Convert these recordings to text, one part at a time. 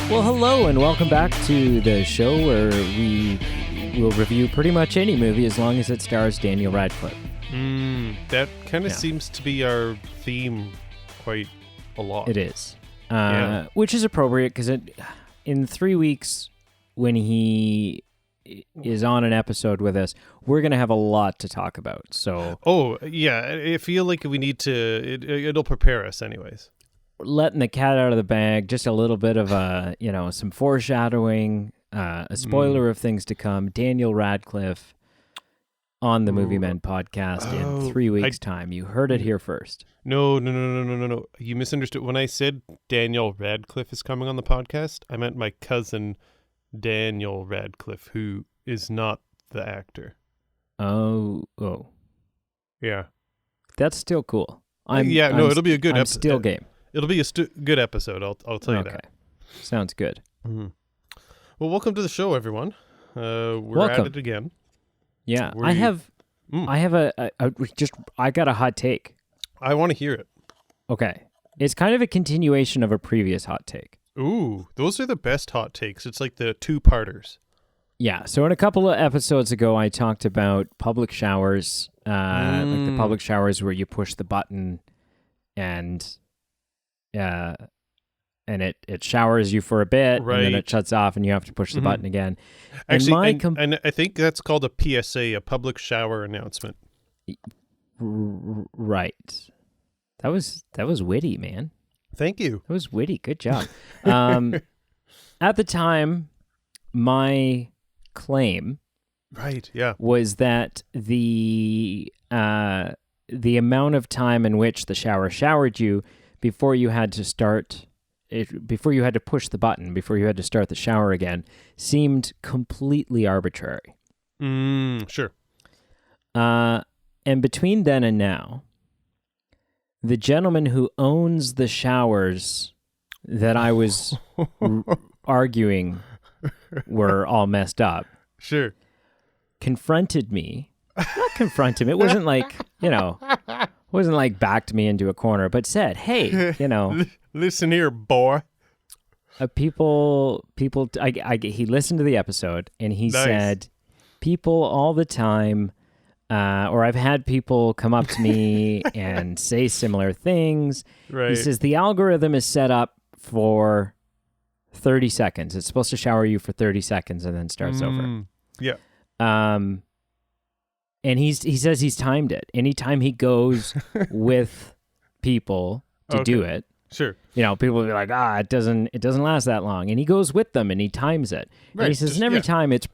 Well, hello and welcome back to the show where we will review pretty much any movie as long as it stars Daniel Radcliffe. That kind of seems to be our theme quite a lot. It is. Which is appropriate because in 3 weeks when he is on an episode with us, we're going to have a lot to talk about. So, I feel like we need to, it'll prepare us anyways. Letting the cat out of the bag, just a little bit of some foreshadowing, a spoiler of things to come. Daniel Radcliffe on the Movie Men podcast in 3 weeks' time. You heard it here first. No. You misunderstood. When I said Daniel Radcliffe is coming on the podcast, I meant my cousin Daniel Radcliffe, who is not the actor. Oh. Yeah. That's still cool. It'll be a good episode. Still game. It'll be a good episode, I'll tell you that. Sounds good. Mm-hmm. Well, welcome to the show, everyone. We're at it again. Yeah, I got a hot take. I want to hear it. Okay. It's kind of a continuation of a previous hot take. Ooh, those are the best hot takes. It's like the two-parters. Yeah, so in a couple of episodes ago, I talked about public showers, like the public showers where you push the button and it showers you for a bit, right, and then it shuts off, and you have to push the button again. Actually, and I think that's called a PSA, a public shower announcement. Right. That was witty, man. Thank you. That was witty. Good job. At the time, my claim, was that the amount of time in which the shower showered you before you had to push the button, before you had to start the shower again, seemed completely arbitrary. Sure. And between then and now, the gentleman who owns the showers that I was arguing were all messed up. Sure. Confronted me. Not confront him. It wasn't like, wasn't like backed me into a corner, but said, hey, listen here, boy. He listened to the episode and he said, people all the time, or I've had people come up to me and say similar things. Right. He says, the algorithm is set up for 30 seconds. It's supposed to shower you for 30 seconds and then starts over. Yeah. And he says he's timed it. Anytime he goes with people to do it, sure, people will be like, it doesn't last that long, and he goes with them and he times it. Right. And he says, every time it's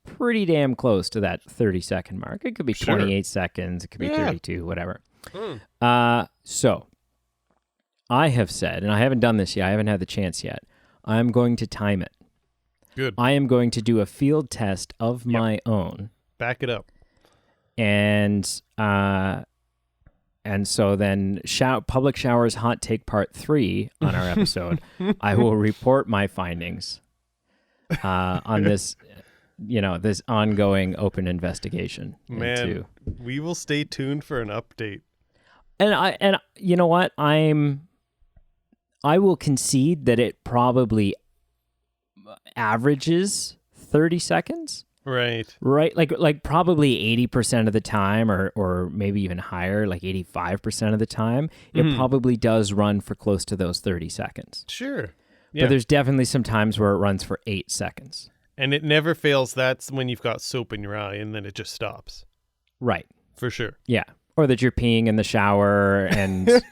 pretty damn close to that 30-second mark. It could be 28 seconds, it could be 32, whatever. So I have said, and I haven't done this yet, I haven't had the chance yet, I'm going to time it. Good. I am going to do a field test of my own. Back it up. And so then public showers hot take part 3 on our episode, I will report my findings on this, this ongoing open investigation. Man, we will stay tuned for an update. And you know what? I will concede that it probably averages 30 seconds. Right. Like probably 80% of the time, or maybe even higher, like 85% of the time, it probably does run for close to those 30 seconds. Sure. Yeah. But there's definitely some times where it runs for 8 seconds. And it never fails. That's when you've got soap in your eye and then it just stops. Right. For sure. Yeah. Or that you're peeing in the shower and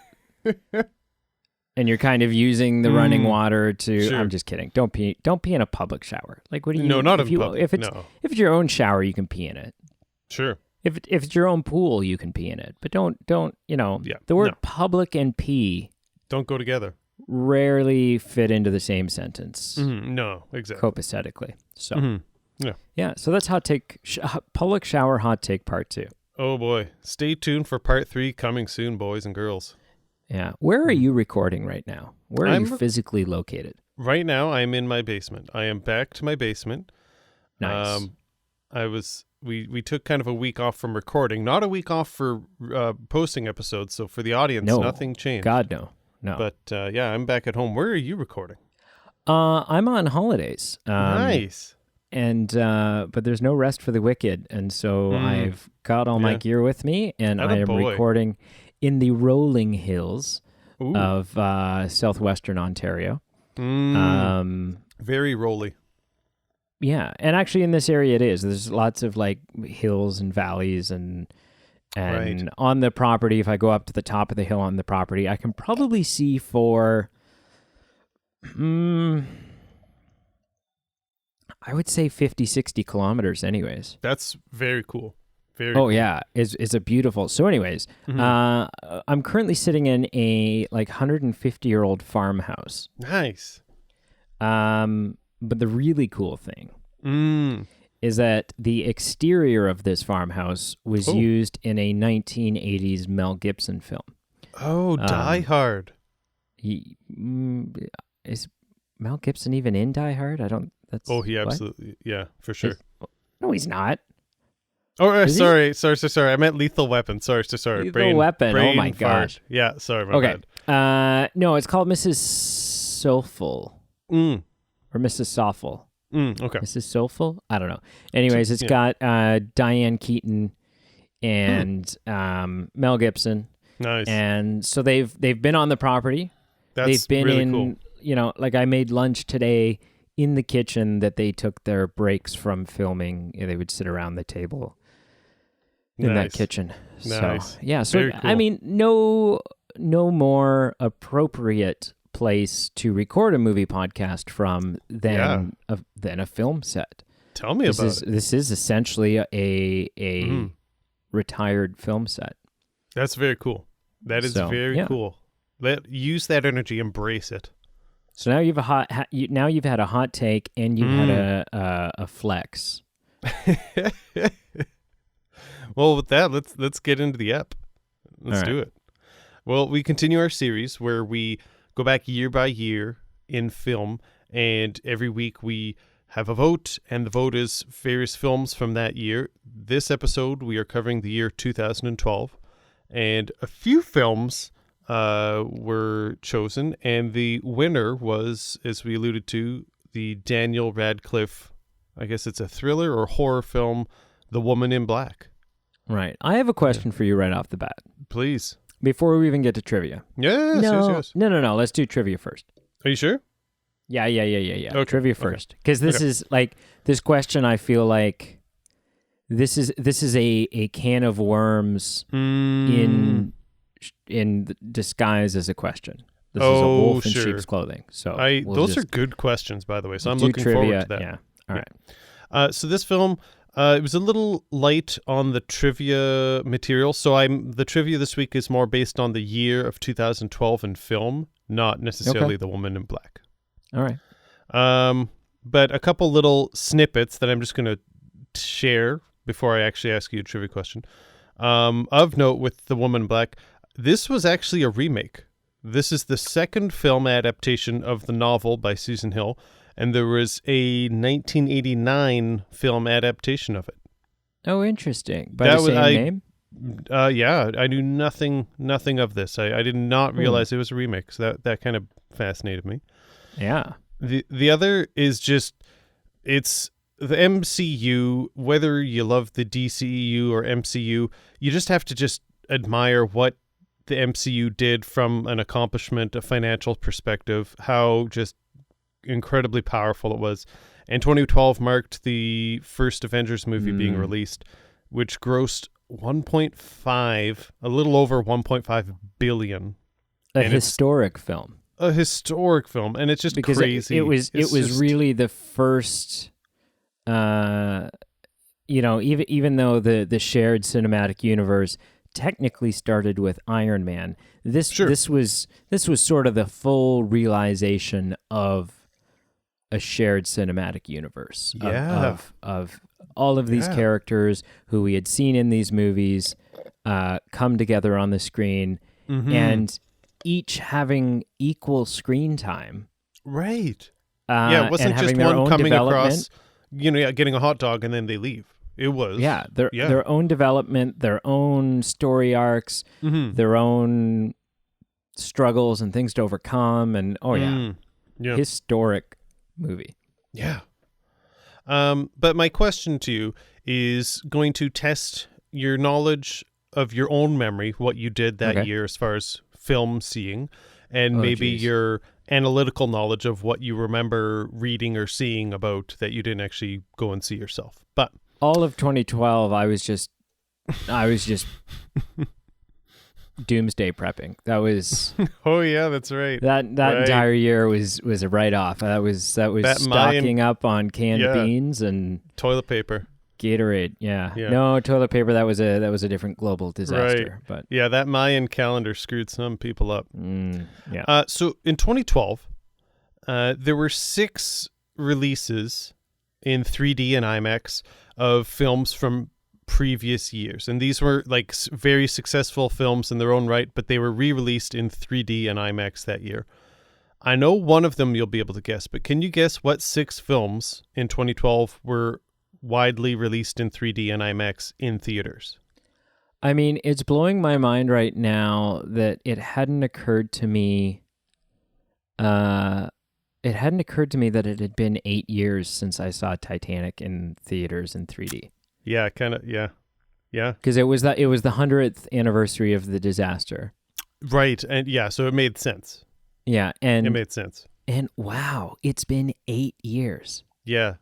and you're kind of using the running water to. Sure. I'm just kidding. Don't pee in a public shower. Like, what do you? No, not in public. If it's your own shower, you can pee in it. Sure. If it's your own pool, you can pee in it. But don't. The word public and pee don't go together. Rarely fit into the same sentence. No, exactly. Copacetically. So. Yeah. So that's hot take. Public shower hot take part 2. Oh boy! Stay tuned for part 3 coming soon, boys and girls. Yeah. Where are you recording right now? Where are you physically located? Right now, I'm in my basement. I am back to my basement. Nice. We took kind of a week off from recording, not a week off for posting episodes. So for the audience, nothing changed. God, no. But I'm back at home. Where are you recording? I'm on holidays. Nice. And but there's no rest for the wicked, and so I've got all my gear with me, and I am recording in the rolling hills of southwestern Ontario. Very rolly. Yeah, and actually in this area it is. There's lots of like hills and valleys, and on the property, if I go up to the top of the hill on the property, I can probably see for I would say 50, 60 kilometers anyways. That's very cool. Very cool. Yeah. It's a beautiful. So anyways, I'm currently sitting in a like 150-year-old farmhouse. Nice. But the really cool thing is that the exterior of this farmhouse was used in a 1980s Mel Gibson film. Oh, Die Hard. Is Mel Gibson even in Die Hard? He absolutely, yeah, for sure. No, he's not. Oh, sorry. I meant Lethal Weapon. Sorry. Lethal Weapon. Oh my gosh. Yeah, sorry, my bad. No, it's called Mrs. Soulful. Or Mrs. Soulful. Okay. Mrs. Soulful? I don't know. Anyways, it's got Diane Keaton and Mel Gibson. Nice. And so they've been on the property. They've been really cool. You know, like I made lunch today in the kitchen that they took their breaks from filming. They would sit around the table in that kitchen. Nice. So, yeah. So, very cool. I mean, no more appropriate place to record a movie podcast from than a film set. Tell me about it. This is essentially a retired film set. That's very cool. That is very cool. Use that energy, embrace it. So now you've had a hot take and you've had a flex. Well, with that, let's get into the ep. Let's do it. Well, we continue our series where we go back year by year in film, and every week we have a vote, and the vote is various films from that year. This episode, we are covering the year 2012, and a few films were chosen, and the winner was, as we alluded to, the Daniel Radcliffe, I guess it's a thriller or horror film, The Woman in Black. Right. I have a question for you right off the bat. Please. Before we even get to trivia. Yes. No. Let's do trivia first. Are you sure? Yeah. Okay. Trivia first. Because this is like, this question, I feel like this is a can of worms in disguise as a question. This is a wolf in sheep's clothing. So those are good questions, by the way. So I'm looking forward to that. Yeah. All right. So this film, it was a little light on the trivia material. So the trivia this week is more based on the year of 2012 in film, not necessarily The Woman in Black. All right. But a couple little snippets that I'm just going to share before I actually ask you a trivia question. Of note with The Woman in Black, this was actually a remake. This is the second film adaptation of the novel by Susan Hill, and there was a 1989 film adaptation of it. Oh, interesting. By the same name? Yeah, I knew nothing of this. I did not realize it was a remake, so that kind of fascinated me. Yeah. The other is just, it's the MCU, whether you love the DCEU or MCU, you just have to just admire what the MCU did from an accomplishment, a financial perspective, how just incredibly powerful it was. And 2012 marked the first Avengers movie being released, which grossed a little over 1.5 billion. A historic film. A historic film, and it's just because crazy. It was really the first, even though the shared cinematic universe technically started with Iron Man, this was sort of the full realization of a shared cinematic universe of all of these characters who we had seen in these movies come together on the screen, and each having equal screen time. Right. It wasn't just one coming across, getting a hot dog and then they leave. It was. Their own development, their own story arcs, their own struggles and things to overcome, and historic movie. Yeah. But my question to you is going to test your knowledge of your own memory, what you did that year as far as film seeing, and maybe your analytical knowledge of what you remember reading or seeing about that you didn't actually go and see yourself. But all of 2012, I was just doomsday prepping. That was oh yeah, that's right. That right. Entire year was a write off. That was stocking up on canned beans and toilet paper, Gatorade. Yeah. No toilet paper. That was a different global disaster. Right. But yeah, that Mayan calendar screwed some people up. Yeah. So in 2012, there were 6 releases in 3D and IMAX of films from previous years, and these were like very successful films in their own right, but they were re-released in 3D and IMAX that year. I know one of them you'll be able to guess, but can you guess what 6 films in 2012 were widely released in 3D and IMAX in theaters? I mean, it's blowing my mind right now that it hadn't occurred to me that it had been 8 years since I saw Titanic in theaters in 3D. Yeah, kind of. Yeah. Because it was the 100th anniversary of the disaster. Right, and yeah, so it made sense. Yeah, and it made sense. And wow, it's been 8 years. Yeah.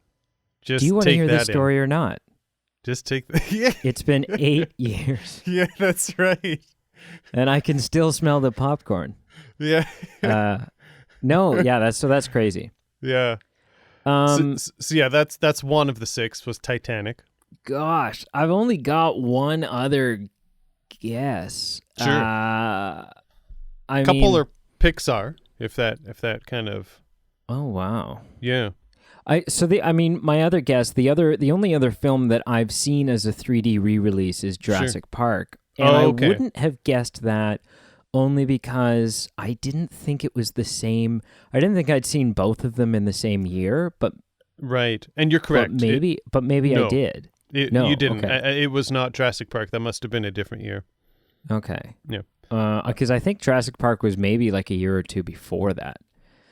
Do you want to hear this story or not? Just take yeah. It's been 8 years. Yeah, that's right. And I can still smell the popcorn. Yeah. No, yeah, that's crazy. Yeah. So yeah, that's one of the 6 was Titanic. Gosh, I've only got one other guess. Sure. A couple are Pixar, if that kind of. Oh wow. Yeah. My other guess, the only other film that I've seen as a 3D re-release is Jurassic Park, and I wouldn't have guessed that only because I didn't think it was the same. I didn't think I'd seen both of them in the same year, but right, and you're correct. But maybe no. I did. No, you didn't. Okay. It was not Jurassic Park. That must have been a different year. Okay. Yeah. Because I think Jurassic Park was maybe like a year or two before that.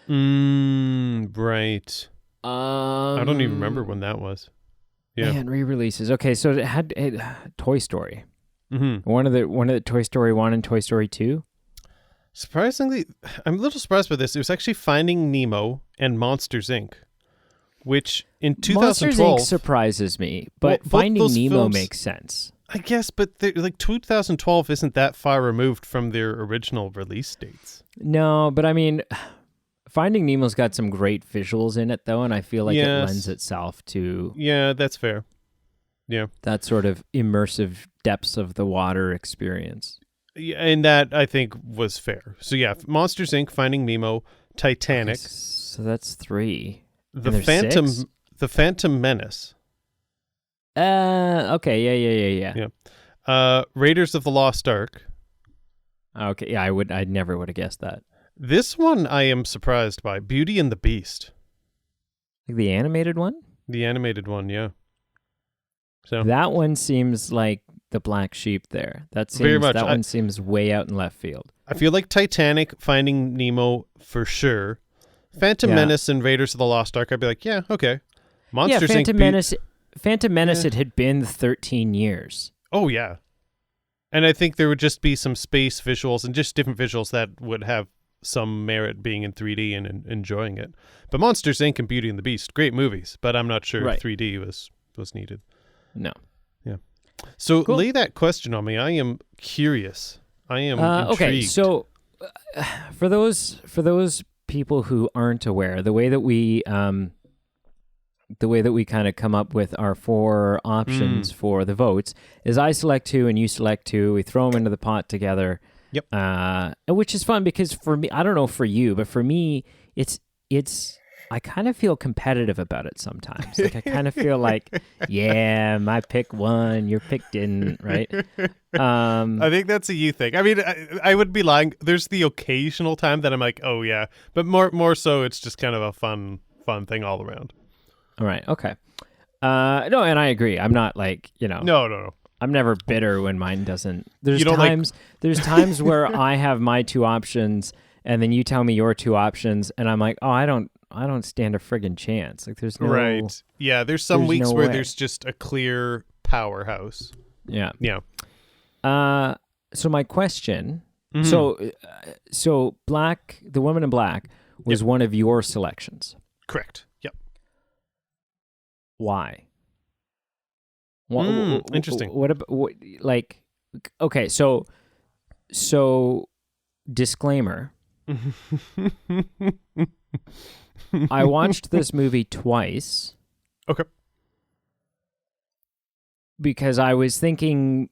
Right. I don't even remember when that was. Yeah. Man, re-releases. Okay, so it had Toy Story. Mm-hmm. One of the Toy Story 1 and Toy Story 2. Surprisingly, I'm a little surprised by this. It was actually Finding Nemo and Monsters, Inc., which in 2012... Monsters, Inc. surprises me, but Finding Nemo films makes sense. I guess, but like 2012 isn't that far removed from their original release dates. No, but I mean, Finding Nemo's got some great visuals in it, though, and I feel like it lends itself to... Yeah, that's fair. Yeah. That sort of immersive depths of the water experience. Yeah, and that, I think, was fair. So yeah, Monsters, Inc., Finding Nemo, Titanic. Okay, so that's 3. The Phantom Menace. Okay, yeah. Raiders of the Lost Ark. Okay, yeah, I never would have guessed that. This one I am surprised by. Beauty and the Beast. Like the animated one? The animated one, yeah. So that one seems like the black sheep there. One seems way out in left field. I feel like Titanic, Finding Nemo for sure. Phantom Menace and Raiders of the Lost Ark, I'd be like, yeah, okay. Monsters Inc. Phantom Menace, it had been 13 years. Oh, yeah. And I think there would just be some space visuals and just different visuals that would have some merit being in 3D and enjoying it. But Monsters, Inc. and Beauty and the Beast, great movies, but I'm not sure if 3D was needed. No. Yeah. So lay that question on me. I am curious. I am intrigued. Okay, so for those people who aren't aware, the way that we kind of come up with our 4 options for the votes is I select 2 and you select 2. We throw them into the pot together. Yep. Which is fun because for me, I don't know for you, but for me, it's I kind of feel competitive about it sometimes. Like I kind of feel like, yeah, my pick won, your pick didn't, right? I think that's a you thing. I mean, I would be lying. There's the occasional time that I'm like, oh yeah, but more so, it's just kind of a fun thing all around. All right. Okay. No, and I agree. I'm not like, No. I'm never bitter when mine doesn't. There's times where I have my 2 options and then you tell me your two options, and I'm like, oh, I don't stand a friggin' chance. Like, there's no right. Yeah, there's some there's weeks no where way. there's just a clear powerhouse. Yeah. Yeah. So my question, Mm-hmm. so The Woman in Black was one of your selections. Correct. Yep. Why? Interesting. What about like? Okay, so disclaimer. I watched this movie twice. Okay. Because I was thinking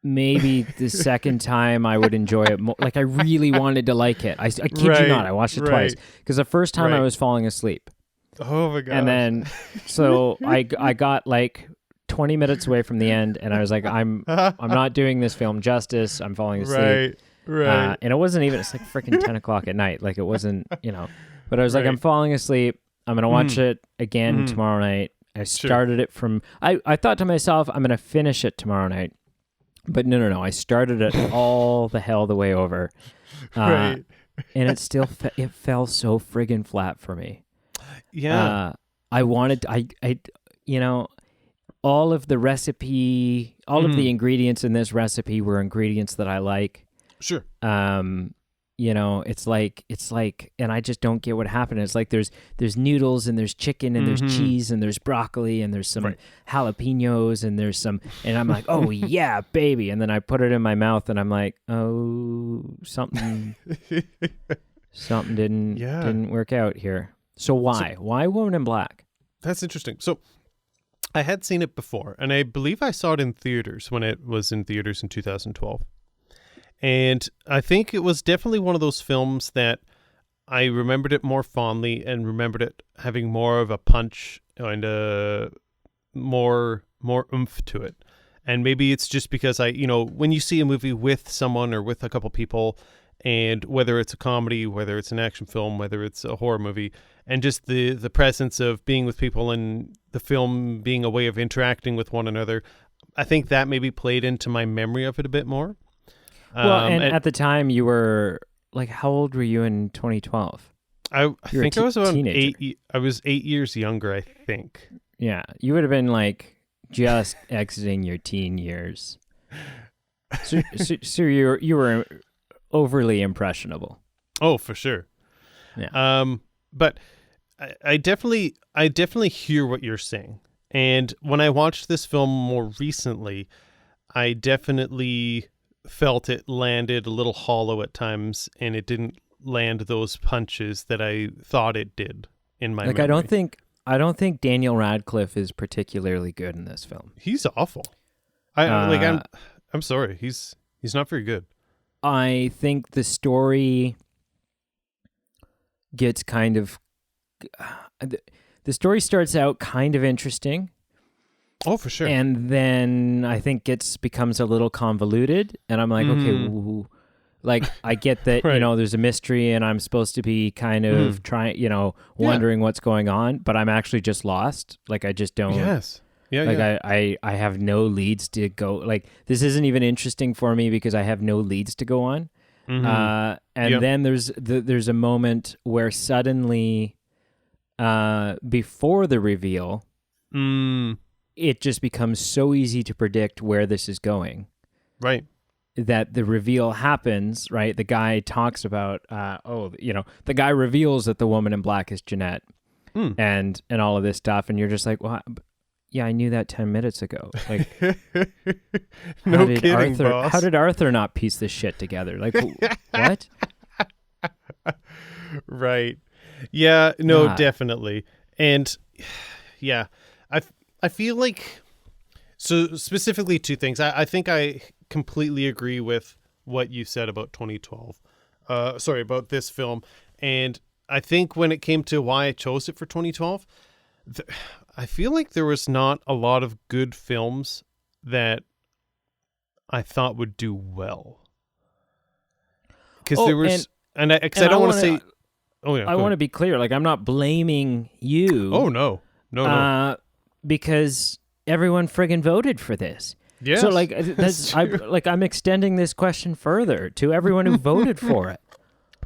maybe the second time I would enjoy it more. Like, I really wanted to like it. I kid you not, I watched it twice. Because the first time I was falling asleep. Oh my god! And then, so I got like 20 minutes away from the end, and I was like, I'm not doing this film justice. I'm falling asleep. Right. And it wasn't even. It's like freaking 10 o'clock at night. Like, it wasn't. But I was like, I'm falling asleep. I'm gonna watch it again tomorrow night. I started it from. I thought to myself, I'm gonna finish it tomorrow night. But no. I started it all the hell the way over, and it still it fell so friggin' flat for me. Yeah. I wanted all of the recipe, all of the ingredients in this recipe were ingredients that I like. Sure. It's like, and I just don't get what happened. It's like there's noodles and there's chicken and there's cheese and there's broccoli and there's some jalapenos and there's some, and I'm like, oh yeah, baby. And then I put it in my mouth and I'm like, oh, something didn't work out here. So why Woman in Black? That's interesting. So I had seen it before, and I believe I saw it in theaters when it was in theaters in 2012. And I think it was definitely one of those films that I remembered it more fondly and remembered it having more of a punch and more oomph to it. And maybe it's just because when you see a movie with someone or with a couple people, and whether it's a comedy, whether it's an action film, whether it's a horror movie, and just the presence of being with people and the film being a way of interacting with one another, I think that maybe played into my memory of it a bit more. Well, and at the time you were like, how old were you in 2012? I think I was around teenager. 8. I was 8 years younger, I think. Yeah, you would have been like just exiting your teen years. So you were overly impressionable. Oh, for sure. Yeah. But I definitely hear what you're saying. And when I watched this film more recently, I definitely felt it landed a little hollow at times, and it didn't land those punches that I thought it did in my memory. I don't think Daniel Radcliffe is particularly good in this film. He's awful. I'm sorry. He's not very good. I think the story gets kind of the story starts out kind of interesting. Oh, for sure. And then I think becomes a little convoluted, and I'm like, okay, like I get that, there's a mystery and I'm supposed to be kind of trying, wondering what's going on, but I'm actually just lost. Like, I just don't. Yes. Yeah. Like, I have no leads to go. Like, this isn't even interesting for me because I have no leads to go on. Then there's a moment where suddenly, before the reveal, it just becomes so easy to predict where this is going. Right. That the reveal happens, right? The guy talks about, the guy reveals that the woman in black is Jeanette and all of this stuff. And you're just like, well, yeah, I knew that 10 minutes ago. Like, no kidding, boss. How did Arthur not piece this shit together? Like, what? Right. Yeah, no, definitely. And yeah, I feel like, so specifically two things. I think I completely agree with what you said about 2012. About this film. And I think when it came to why I chose it for 2012, I feel like there was not a lot of good films that I thought would do well. Because there was, I don't want to say. Oh yeah, I want to be clear. Like, I'm not blaming you. Oh no. Because everyone friggin' voted for this. Yeah. So I'm extending this question further to everyone who voted for it.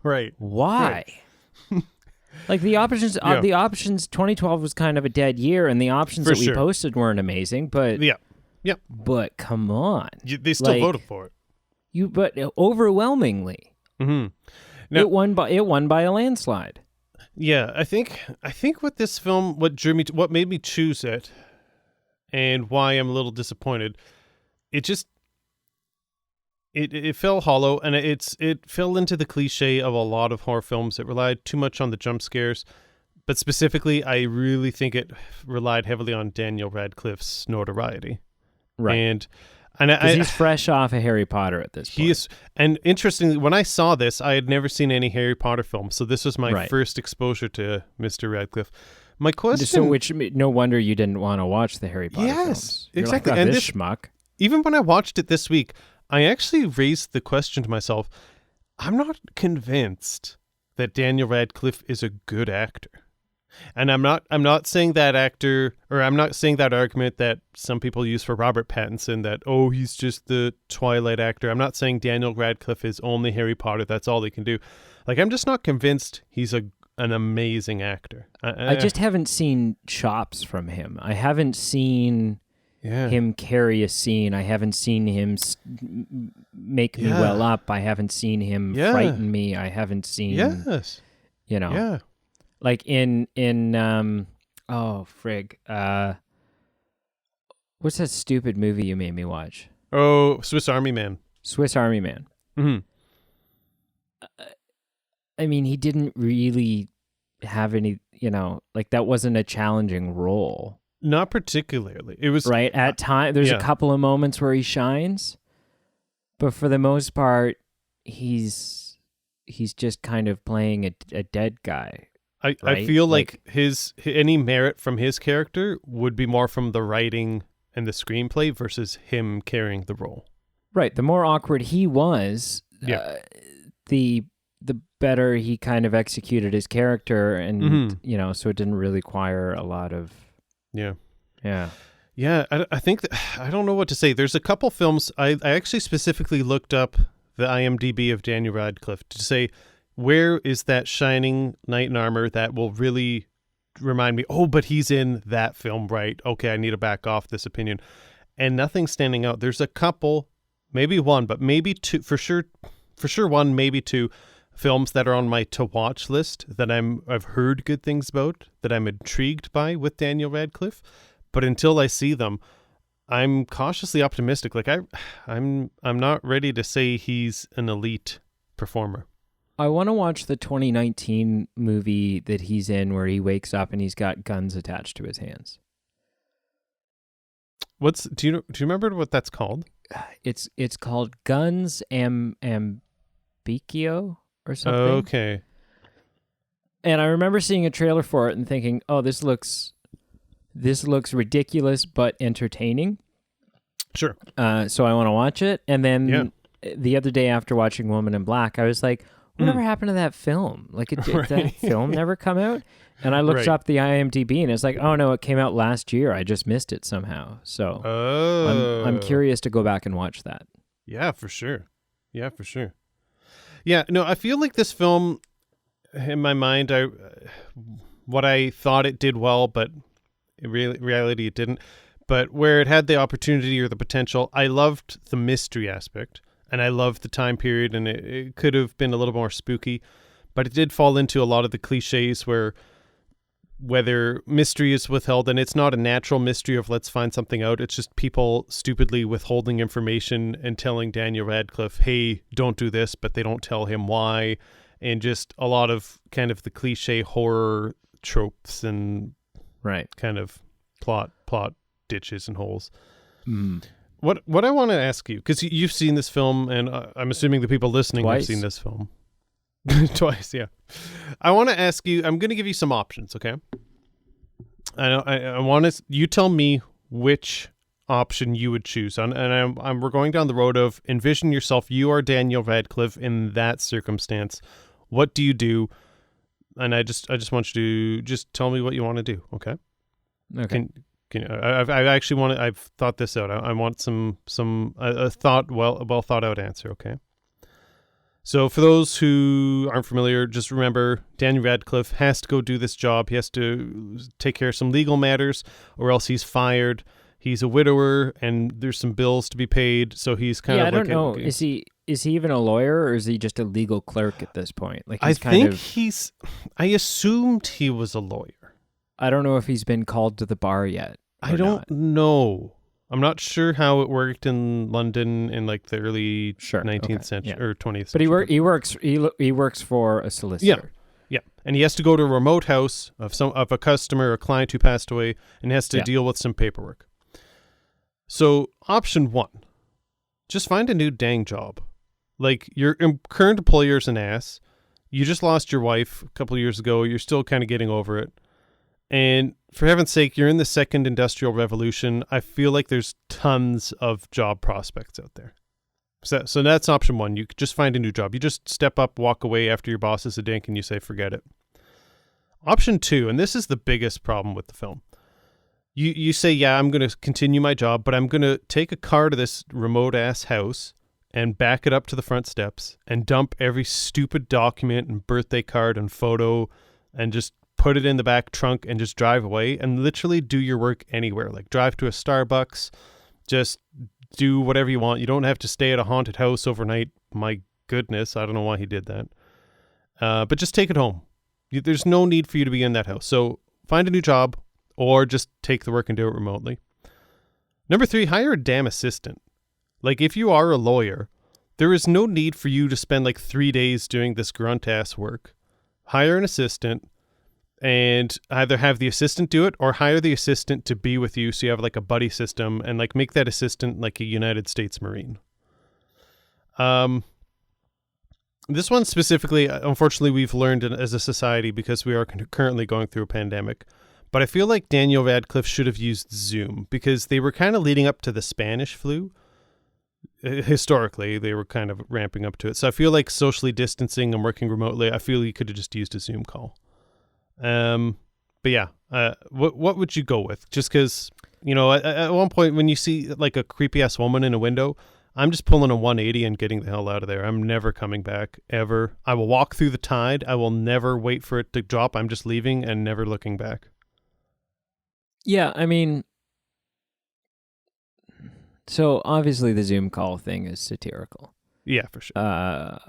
Right. Why? Right. Like the options, 2012 was kind of a dead year, and the options that we posted weren't amazing. But but come on, they still voted for it. But overwhelmingly, now, it won by a landslide. Yeah, I think with this film, what made me choose it, and why I'm a little disappointed, it just it fell hollow, and it fell into the cliche of a lot of horror films. It relied too much on the jump scares, but specifically, I really think it relied heavily on Daniel Radcliffe's notoriety. Right, and he's fresh off of Harry Potter at this point. He is, and interestingly, when I saw this, I had never seen any Harry Potter films, so this was my first exposure to Mr. Radcliffe. My question, so no wonder you didn't want to watch the Harry Potter films. You're exactly. Like, and this schmuck. Even when I watched it this week, I actually raised the question to myself: I'm not convinced that Daniel Radcliffe is a good actor. And I'm not saying that actor, or I'm not saying that argument that some people use for Robert Pattinson that, oh, he's just the Twilight actor. I'm not saying Daniel Radcliffe is only Harry Potter. That's all he can do. Like, I'm just not convinced he's an amazing actor. I just haven't seen chops from him. I haven't seen him carry a scene. I haven't seen him make me well up. I haven't seen him frighten me. I haven't seen, like in oh frig, what's that stupid movie you made me watch? Oh, Swiss Army Man. Mm-hmm. I mean, he didn't really have any, like that wasn't a challenging role. Not particularly. It was right at time. There's a couple of moments where he shines, but for the most part, he's just kind of playing a dead guy. I feel like his any merit from his character would be more from the writing and the screenplay versus him carrying the role. Right. The more awkward he was, the better he kind of executed his character, and so it didn't really require a lot of. Yeah. I think that, I don't know what to say. There's a couple films I actually specifically looked up the IMDb of Daniel Radcliffe to say, where is that shining knight in armor that will really remind me, oh, but he's in that film, right? Okay, I need to back off this opinion. And nothing's standing out. There's a couple, maybe one, but maybe two, for sure one, maybe two films that are on my to-watch list that I've heard good things about, that I'm intrigued by with Daniel Radcliffe. But until I see them, I'm cautiously optimistic. Like I'm not ready to say he's an elite performer. I want to watch the 2019 movie that he's in where he wakes up and he's got guns attached to his hands. Do you remember what that's called? It's called Guns Ambiccio or something. Okay. And I remember seeing a trailer for it and thinking, "Oh, this looks ridiculous but entertaining." Sure. So I want to watch it. And then the other day after watching Woman in Black, I was like, whatever happened to that film? Like, that film never come out? And I looked up the IMDb, and it's like, oh, no, it came out last year. I just missed it somehow. So I'm curious to go back and watch that. Yeah, for sure. Yeah, no, I feel like this film, in my mind, what I thought it did well, but in reality it didn't. But where it had the opportunity or the potential, I loved the mystery aspect. And I loved the time period, and it could have been a little more spooky, but it did fall into a lot of the cliches whether mystery is withheld, and it's not a natural mystery of let's find something out. It's just people stupidly withholding information and telling Daniel Radcliffe, hey, don't do this, but they don't tell him why. And just a lot of kind of the cliche horror tropes and kind of plot ditches and holes. What I want to ask you, because you've seen this film, and I'm assuming the people listening have seen this film. Twice, yeah. I want to ask you, I'm going to give you some options, okay? I want you tell me which option you would choose. We're going down the road of envision yourself, you are Daniel Radcliffe in that circumstance. What do you do? And I just want you to just tell me what you want to do, okay? Okay. I've thought this out. I want some well thought out answer. Okay. So for those who aren't familiar, just remember Daniel Radcliffe has to go do this job. He has to take care of some legal matters or else he's fired. He's a widower and there's some bills to be paid. So he's kind of I don't know. Is he even a lawyer or is he just a legal clerk at this point? Like he's I assumed he was a lawyer. I don't know if he's been called to the bar yet. I don't know. I'm not sure how it worked in London in like the early 19th century or 20th century. But he works for a solicitor. Yeah. And he has to go to a remote house of a customer or client who passed away and has to deal with some paperwork. So option 1, just find a new dang job. Like your current employer's an ass. You just lost your wife a couple of years ago. You're still kind of getting over it. And for heaven's sake, you're in the second industrial revolution. I feel like there's tons of job prospects out there. So that's option 1. You just find a new job. You just step up, walk away after your boss is a dink, and you say, forget it. Option 2, and this is the biggest problem with the film. You say, yeah, I'm going to continue my job, but I'm going to take a car to this remote-ass house and back it up to the front steps and dump every stupid document and birthday card and photo and just put it in the back trunk and just drive away and literally do your work anywhere. Like drive to a Starbucks, just do whatever you want. You don't have to stay at a haunted house overnight. My goodness, I don't know why he did that. But just take it home. There's no need for you to be in that house. So find a new job or just take the work and do it remotely. Number 3, hire a damn assistant. Like if you are a lawyer, there is no need for you to spend like 3 days doing this grunt ass work. Hire an assistant and either have the assistant do it or hire the assistant to be with you so you have like a buddy system and like make that assistant like a United States Marine. This one specifically, unfortunately, we've learned as a society because we are currently going through a pandemic. But I feel like Daniel Radcliffe should have used Zoom because they were kind of leading up to the Spanish flu. Historically, they were kind of ramping up to it. So I feel like socially distancing and working remotely, I feel you could have just used a Zoom call. But yeah, what would you go with? Just because, you know, at one point when you see like a creepy ass woman in a window, I'm just pulling a 180 and getting the hell out of there. I'm never coming back ever. I will walk through the tide. I will never wait for it to drop. I'm just leaving and never looking back. Yeah, I mean, so obviously the Zoom call thing is satirical. Yeah, for sure. I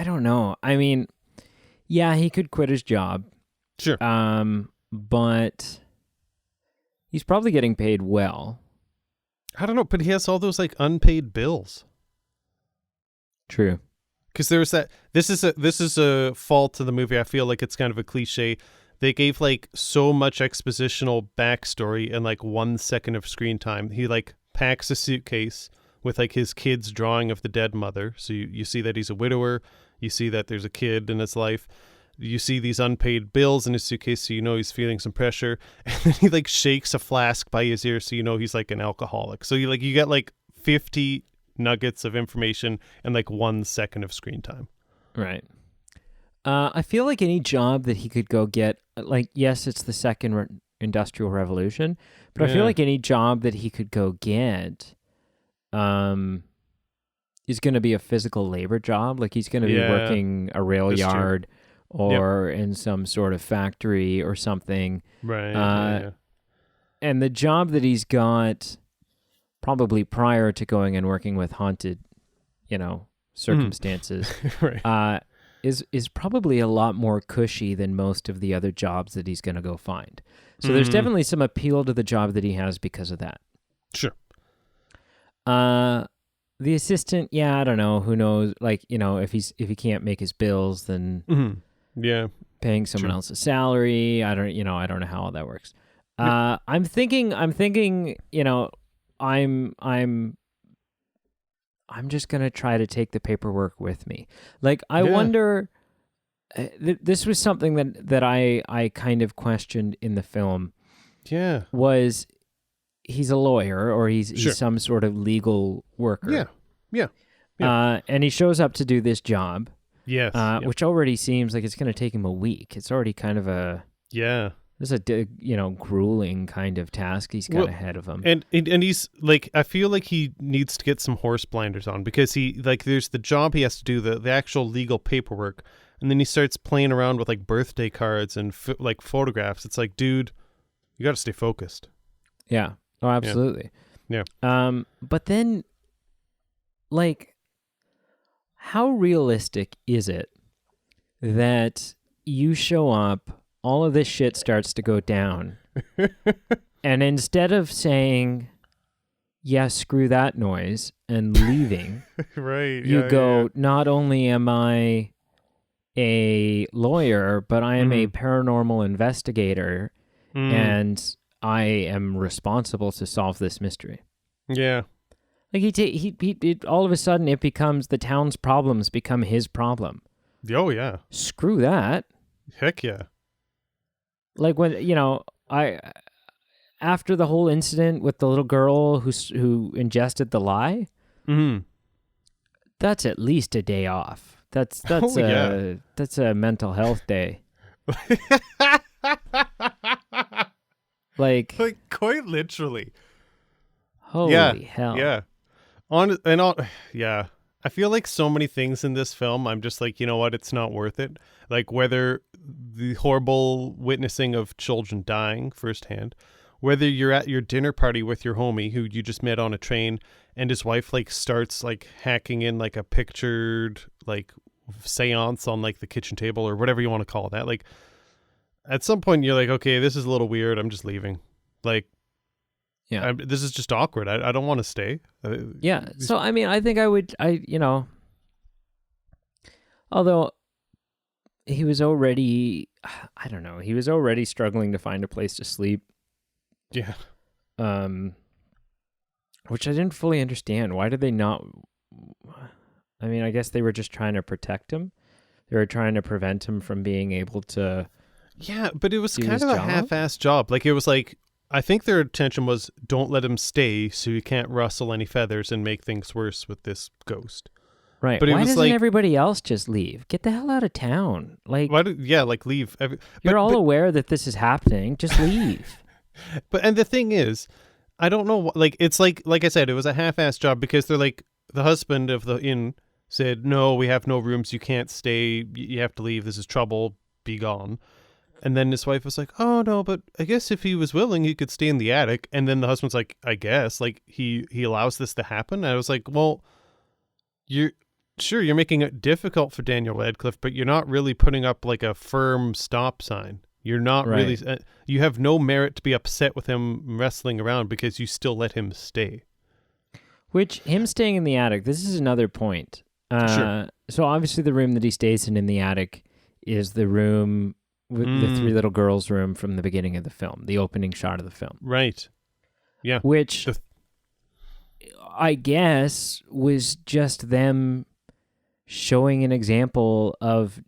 don't know. I mean, yeah, he could quit his job. Sure. But he's probably getting paid well. I don't know, but he has all those like unpaid bills. True. Because there's that. This is a fault to the movie. I feel like it's kind of a cliche. They gave like so much expositional backstory in like 1 second of screen time. He like packs a suitcase with like his kid's drawing of the dead mother. So you see that he's a widower. You see that there's a kid in his life. You see these unpaid bills in his suitcase, so you know he's feeling some pressure. And then he like shakes a flask by his ear, so you know he's like an alcoholic. So you get like 50 nuggets of information in like 1 second of screen time. Right. I feel like any job that he could go get, like, yes, it's the second industrial revolution, but I feel like any job that he could go get is going to be a physical labor job. Like he's going to be working a rail yard or in some sort of factory or something. Right. And the job that he's got probably prior to going and working with haunted, circumstances, right. Is probably a lot more cushy than most of the other jobs that he's going to go find. So there's definitely some appeal to the job that he has because of that. Sure. The assistant, I don't know. Who knows? Like, if he can't make his bills, then paying someone else a salary. I don't know how all that works. I'm thinking, I'm just going to try to take the paperwork with me. Like, I wonder, this was something that I kind of questioned in the film. Yeah. Was he's a lawyer or he's some sort of legal worker. Yeah. And he shows up to do this job. Yes. Which already seems like it's going to take him a week. It's already kind of a... Yeah. This is a grueling kind of task he's got ahead of him. And he's like, I feel like he needs to get some horse blinders on, because there's the job he has to do, the actual legal paperwork, and then he starts playing around with like birthday cards and like photographs. It's like, dude, you got to stay focused. Yeah. Oh, absolutely. Yeah. But then, like, how realistic is it that you show up, all of this shit starts to go down, and instead of saying, yeah, screw that noise, and leaving, right, you go, not only am I a lawyer, but I am a paranormal investigator, and I am responsible to solve this mystery. Yeah. Like he all of a sudden it becomes the town's problems become his problem. Oh yeah. Screw that. Heck yeah. Like when after the whole incident with the little girl who ingested the lye, that's at least a day off. That's a mental health day. like quite literally. Holy hell. Yeah. Yeah. I feel like so many things in this film, I'm just like, you know what, it's not worth it. Like whether the horrible witnessing of children dying firsthand, whether you're at your dinner party with your homie who you just met on a train, and his wife like starts like hacking in like a pictured like seance on like the kitchen table or whatever you want to call that. Like at some point you're like, okay, this is a little weird. I'm just leaving. Like, yeah, this is just awkward. I don't want to stay. Yeah. So, I mean, I think although he was already, I don't know, he was already struggling to find a place to sleep. Yeah. Which I didn't fully understand. Why did they not? I mean, I guess they were just trying to protect him. They were trying to prevent him from being able to. Yeah, but it was kind of a half-assed job. Like, it was like, I think their intention was, don't let him stay so you can't rustle any feathers and make things worse with this ghost. Right. But why doesn't everybody else just leave? Get the hell out of town. Like, leave. You're all aware that this is happening. Just leave. And the thing is, I don't know. Like, it's like I said, it was a half-assed job, because they're like, the husband of the inn said, no, we have no rooms. You can't stay. You have to leave. This is trouble. Be gone. And then his wife was like, oh, no, but I guess if he was willing, he could stay in the attic. And then the husband's like, I guess, like he allows this to happen. And I was like, well, you're making it difficult for Daniel Radcliffe, but you're not really putting up like a firm stop sign. You're not really, you have no merit to be upset with him wrestling around, because you still let him stay. Which, him staying in the attic, this is another point. Sure. So obviously the room that he stays in the attic is the room with the three little girls' room from the beginning of the film, the opening shot of the film. Right. Yeah. Which I guess was just them showing an example of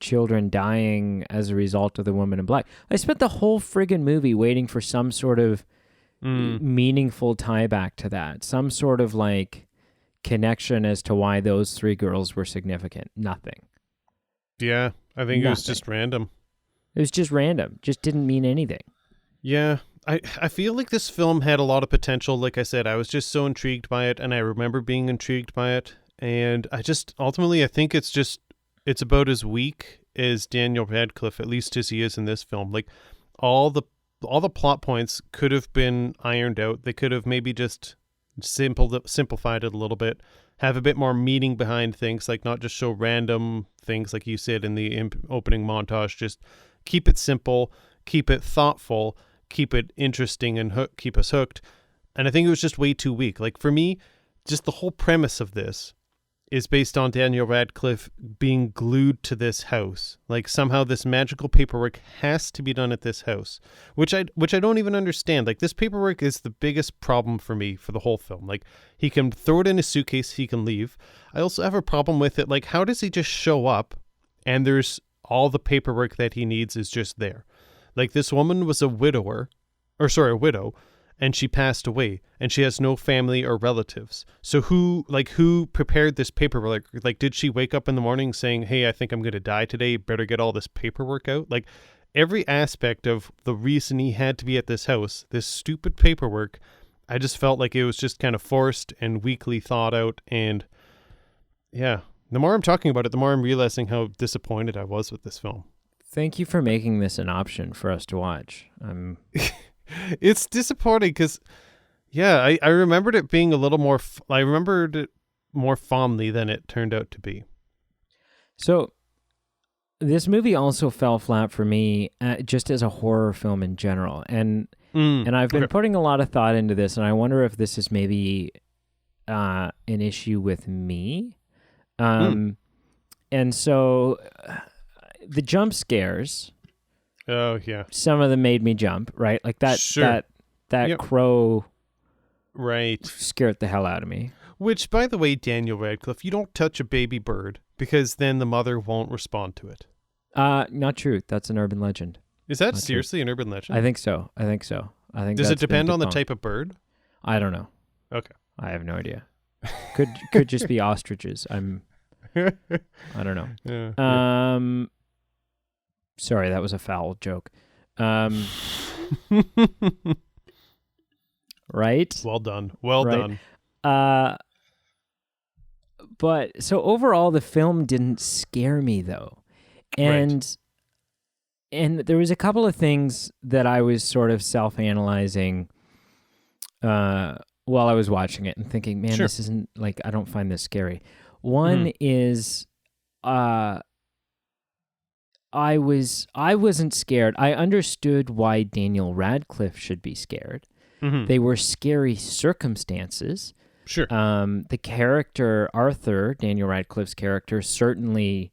children dying as a result of the Woman in Black. I spent the whole friggin' movie waiting for some sort of meaningful tie back to that, some sort of like connection as to why those three girls were significant. Nothing. Yeah, I think it was just random. It was just random. Just didn't mean anything. Yeah. I feel like this film had a lot of potential. Like I said, I was just so intrigued by it, and I remember being intrigued by it. And I just, ultimately, I think it's about as weak as Daniel Radcliffe, at least as he is in this film. Like, all the plot points could have been ironed out. They could have maybe just simplified it a little bit, have a bit more meaning behind things, like not just show random things like you said in the opening montage. Just keep it simple, keep it thoughtful, keep it interesting, and keep us hooked. And I think it was just way too weak. Like, for me, just the whole premise of this is based on Daniel Radcliffe being glued to this house. Like, somehow this magical paperwork has to be done at this house, which I don't even understand. Like, this paperwork is the biggest problem for me for the whole film. Like, he can throw it in his suitcase, he can leave. I also have a problem with it. Like, how does he just show up and there's all the paperwork that he needs is just there? Like, this woman was a widow, and she passed away, and she has no family or relatives. So who prepared this paperwork? Like, did she wake up in the morning saying, hey, I think I'm going to die today, better get all this paperwork out? Like, every aspect of the reason he had to be at this house, this stupid paperwork, I just felt like it was just kind of forced and weakly thought out. And yeah, the more I'm talking about it, the more I'm realizing how disappointed I was with this film. Thank you for making this an option for us to watch. It's disappointing because, yeah, I remembered it being a little more, I remembered it more fondly than it turned out to be. So this movie also fell flat for me just as a horror film in general. And I've been putting a lot of thought into this, and I wonder if this is maybe an issue with me. And so the jump scares. Oh, yeah. Some of them made me jump, right? Like that Yep. crow right. scared the hell out of me. Which, by the way, Daniel Radcliffe, you don't touch a baby bird because then the mother won't respond to it. Not true. That's an urban legend. Is that Not seriously an urban legend? I think so. I think Does it depend on the type of bird? I don't know. Okay. I have no idea. Could just be ostriches. I don't know. Yeah. Sorry, that was a foul joke. Right? Well done. Well done. But so overall, the film didn't scare me though, and there was a couple of things that I was sort of self-analyzing while I was watching it and thinking, man, this isn't like, I don't find this scary. One is, I wasn't scared. I understood why Daniel Radcliffe should be scared. They were scary circumstances. Sure. The character Arthur, Daniel Radcliffe's character, certainly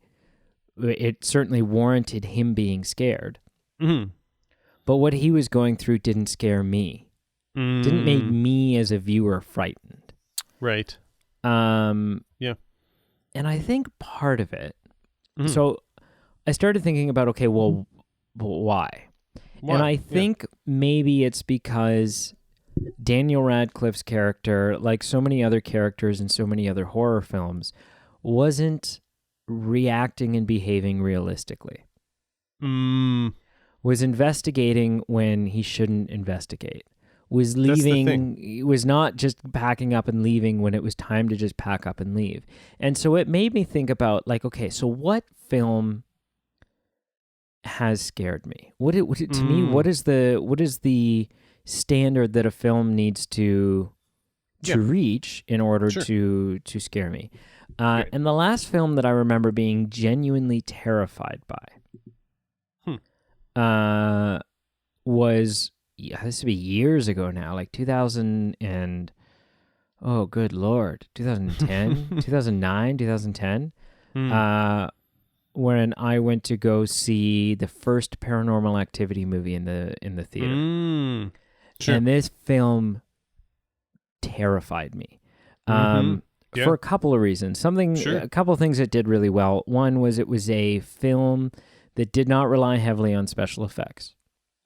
warranted him being scared. But what he was going through didn't scare me. Didn't make me as a viewer frightened. Right. Yeah. And I think part of it. So I started thinking about, okay, well, why? And I think maybe it's because Daniel Radcliffe's character, like so many other characters in so many other horror films, wasn't reacting and behaving realistically. Was investigating when he shouldn't investigate. Was leaving, was not just packing up and leaving when it was time to just pack up and leave. And so it made me think about, like, okay, so what film has scared me? To me, what is the standard that a film needs to reach in order to scare me? And the last film that I remember being genuinely terrified by was, this would be years ago now, like 2000 and, oh, good Lord, 2010, 2009, 2010, when I went to go see the first Paranormal Activity movie in the theater. And this film terrified me for a couple of reasons. A couple of things it did really well. One was it was a film that did not rely heavily on special effects.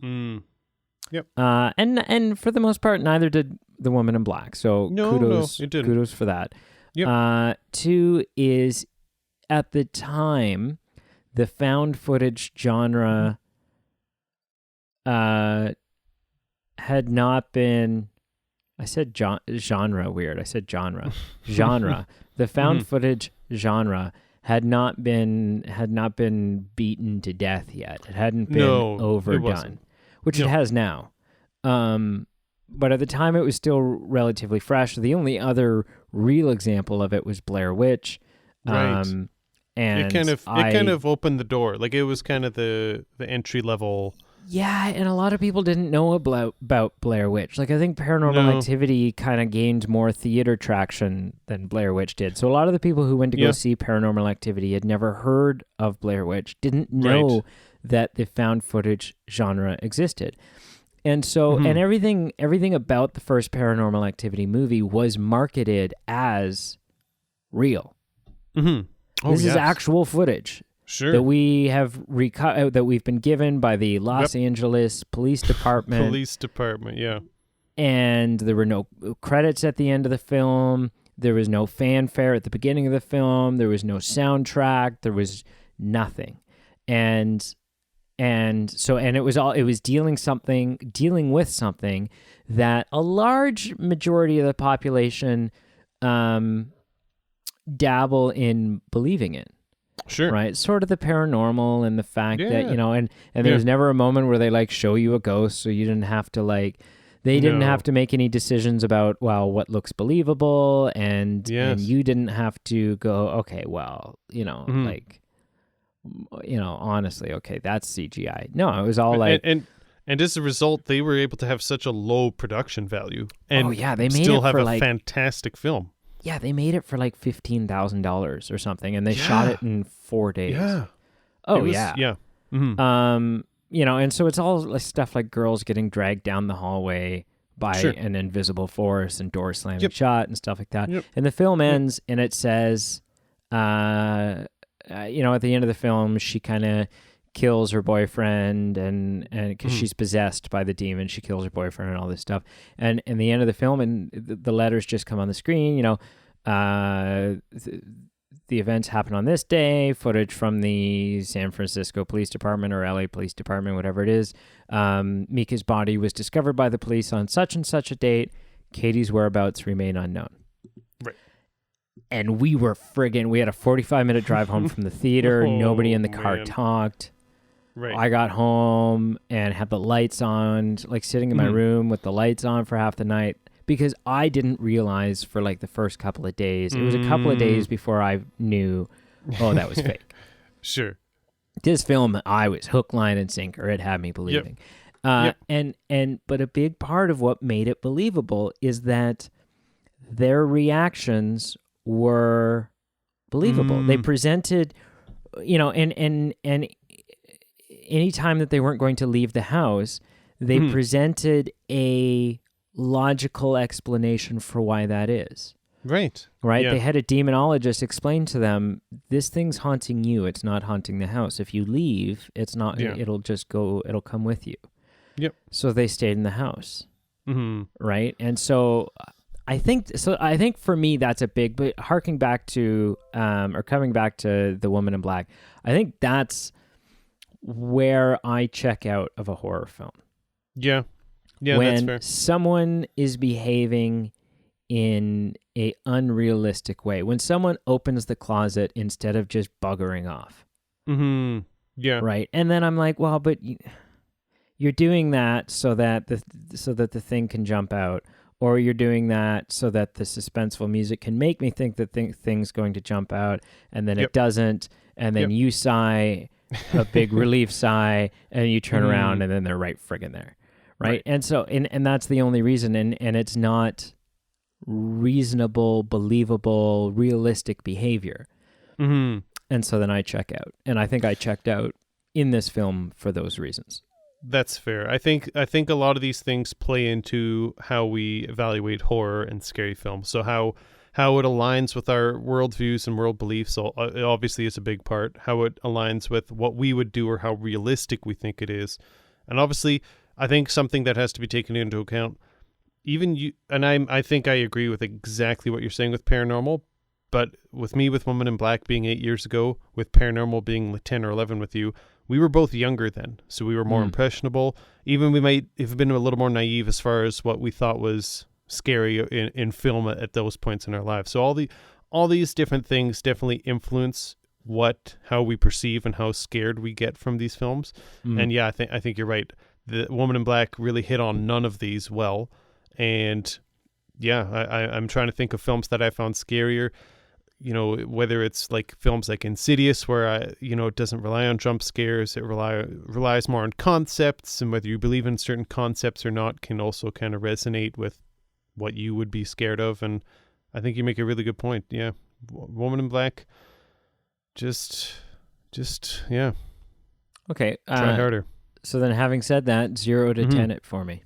Yep. And for the most part, neither did The Woman in Black. So kudos for that. Yep. Two is, at the time, the found footage genre had not been. I said genre weird. I said genre. The found footage genre had not been beaten to death yet. It hadn't been overdone, which it has now. But at the time, it was still relatively fresh. The only other real example of it was Blair Witch. Right. And it kind of opened the door. Like, it was kind of the entry level. Yeah, and a lot of people didn't know about Blair Witch. Like, I think Paranormal Activity kind of gained more theater traction than Blair Witch did. So a lot of the people who went to go see Paranormal Activity had never heard of Blair Witch, didn't know that the found footage genre existed. And so, and everything about the first Paranormal Activity movie was marketed as real. This is actual footage that we have that we've been given by the Los Angeles Police Department. And there were no credits at the end of the film. There was no fanfare at the beginning of the film. There was no soundtrack. There was nothing. And and it was dealing with something that a large majority of the population dabble in believing in. Sure. Right. Sort of the paranormal and the fact that, and Yeah. there was never a moment where they like show you a ghost. So you didn't have to they didn't have to make any decisions about, well, what looks believable. And you didn't have to go, okay, well, honestly, okay, that's CGI. No, it was all and as a result, they were able to have such a low production value and they made still it have for a fantastic film. Yeah, they made it for like $15,000 or something, and they shot it in 4 days. Yeah. Oh, Yeah. Mm-hmm. And so it's all stuff like girls getting dragged down the hallway by an invisible force and doors slamming shut and stuff like that. Yep. And the film ends, and it says, at the end of the film, she kind of kills her boyfriend, and because she's possessed by the demon, she kills her boyfriend and all this stuff. And in the end of the film, and the letters just come on the screen, the events happen on this day, footage from the San Francisco Police Department or LA Police Department, whatever it is. Mika's body was discovered by the police on such and such a date. Katie's whereabouts remain unknown. Right. And we had a 45-minute drive home from the theater. Nobody in the car talked. Right. I got home and had the lights on, like sitting in my room with the lights on for half the night, because I didn't realize for like the first couple of days. It was a couple of days before I knew, that was fake. Sure. This film, I was hook, line, and sinker. It had me believing. But a big part of what made it believable is that their reactions were believable. They presented, and any time that they weren't going to leave the house, they presented a logical explanation for why that is. Right. Yeah. They had a demonologist explain to them, this thing's haunting you. It's not haunting the house. If you leave, it's not, it'll come with you. Yep. So they stayed in the house. Mm-hmm. Right. And so I think for me, that's a big, but coming back to The Woman in Black, I think that's where I check out of a horror film. Yeah. Yeah, when that's fair. Someone is behaving in a unrealistic way. When someone opens the closet instead of just buggering off. Mm-hmm. Yeah. Right. And then I'm like, well, but you're doing that so that the thing can jump out, or you're doing that so that the suspenseful music can make me think that thing's going to jump out, and then it doesn't, and then you sigh a big relief sigh, and you turn around, and then they're right friggin' there. Right. And so, and that's the only reason, and it's not reasonable, believable, realistic behavior. Mm-hmm. And so then I check out, and I think I checked out in this film for those reasons. That's fair. I think a lot of these things play into how we evaluate horror and scary films. So how it aligns with our worldviews and world beliefs, obviously, is a big part. How it aligns with what we would do or how realistic we think it is, and obviously, I think something that has to be taken into account, even you, and I think I agree with exactly what you're saying with paranormal, but with me, with Woman in Black being 8 years ago, with paranormal being 10 or 11 with you, we were both younger then, so we were more impressionable. Even we might have been a little more naive as far as what we thought was scary in film at those points in our lives. So all these different things definitely influence how we perceive and how scared we get from these films. And yeah, I think you're right. The Woman in Black really hit on none of these well. And yeah, I'm trying to think of films that I found scarier, whether it's like films like Insidious, where it doesn't rely on jump scares. It relies more on concepts, and whether you believe in certain concepts or not can also kind of resonate with what you would be scared of. And I think you make a really good point. Yeah. Woman in Black, just yeah. Okay. Try harder. So then, having said that, 0 to 10 it for me.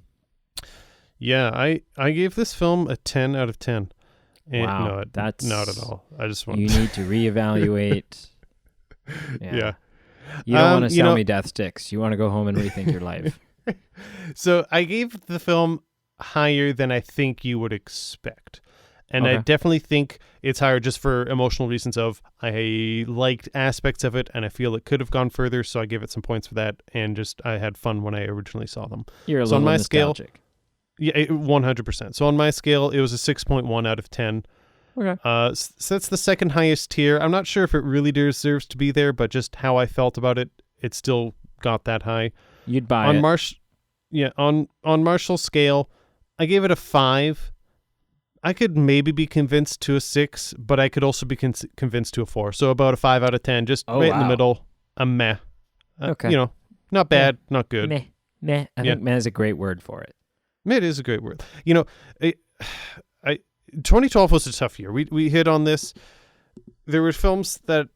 Yeah, I gave this film a 10 out of 10. And wow, no, that's not at all. I just want you need to reevaluate. Yeah. You don't want to sell me death sticks. You want to go home and rethink your life. So I gave the film higher than I think you would expect. And I definitely think it's higher just for emotional reasons of I liked aspects of it and I feel it could have gone further, so I give it some points for that, and just I had fun when I originally saw them. You're a little nostalgic. Scale, yeah, 100%. So on my scale, it was a 6.1 out of 10. Okay. So that's the second highest tier. I'm not sure if it really deserves to be there, but just how I felt about it, it still got that high. You'd buy it. On Marshall's scale, I gave it a 5. I could maybe be convinced to a 6, but I could also be convinced to a 4. So about a 5 out of 10, just in the middle. A meh. Okay. Not bad, not good. Meh. I think meh is a great word for it. Meh is a great word. 2012 was a tough year. We hit on this. There were films that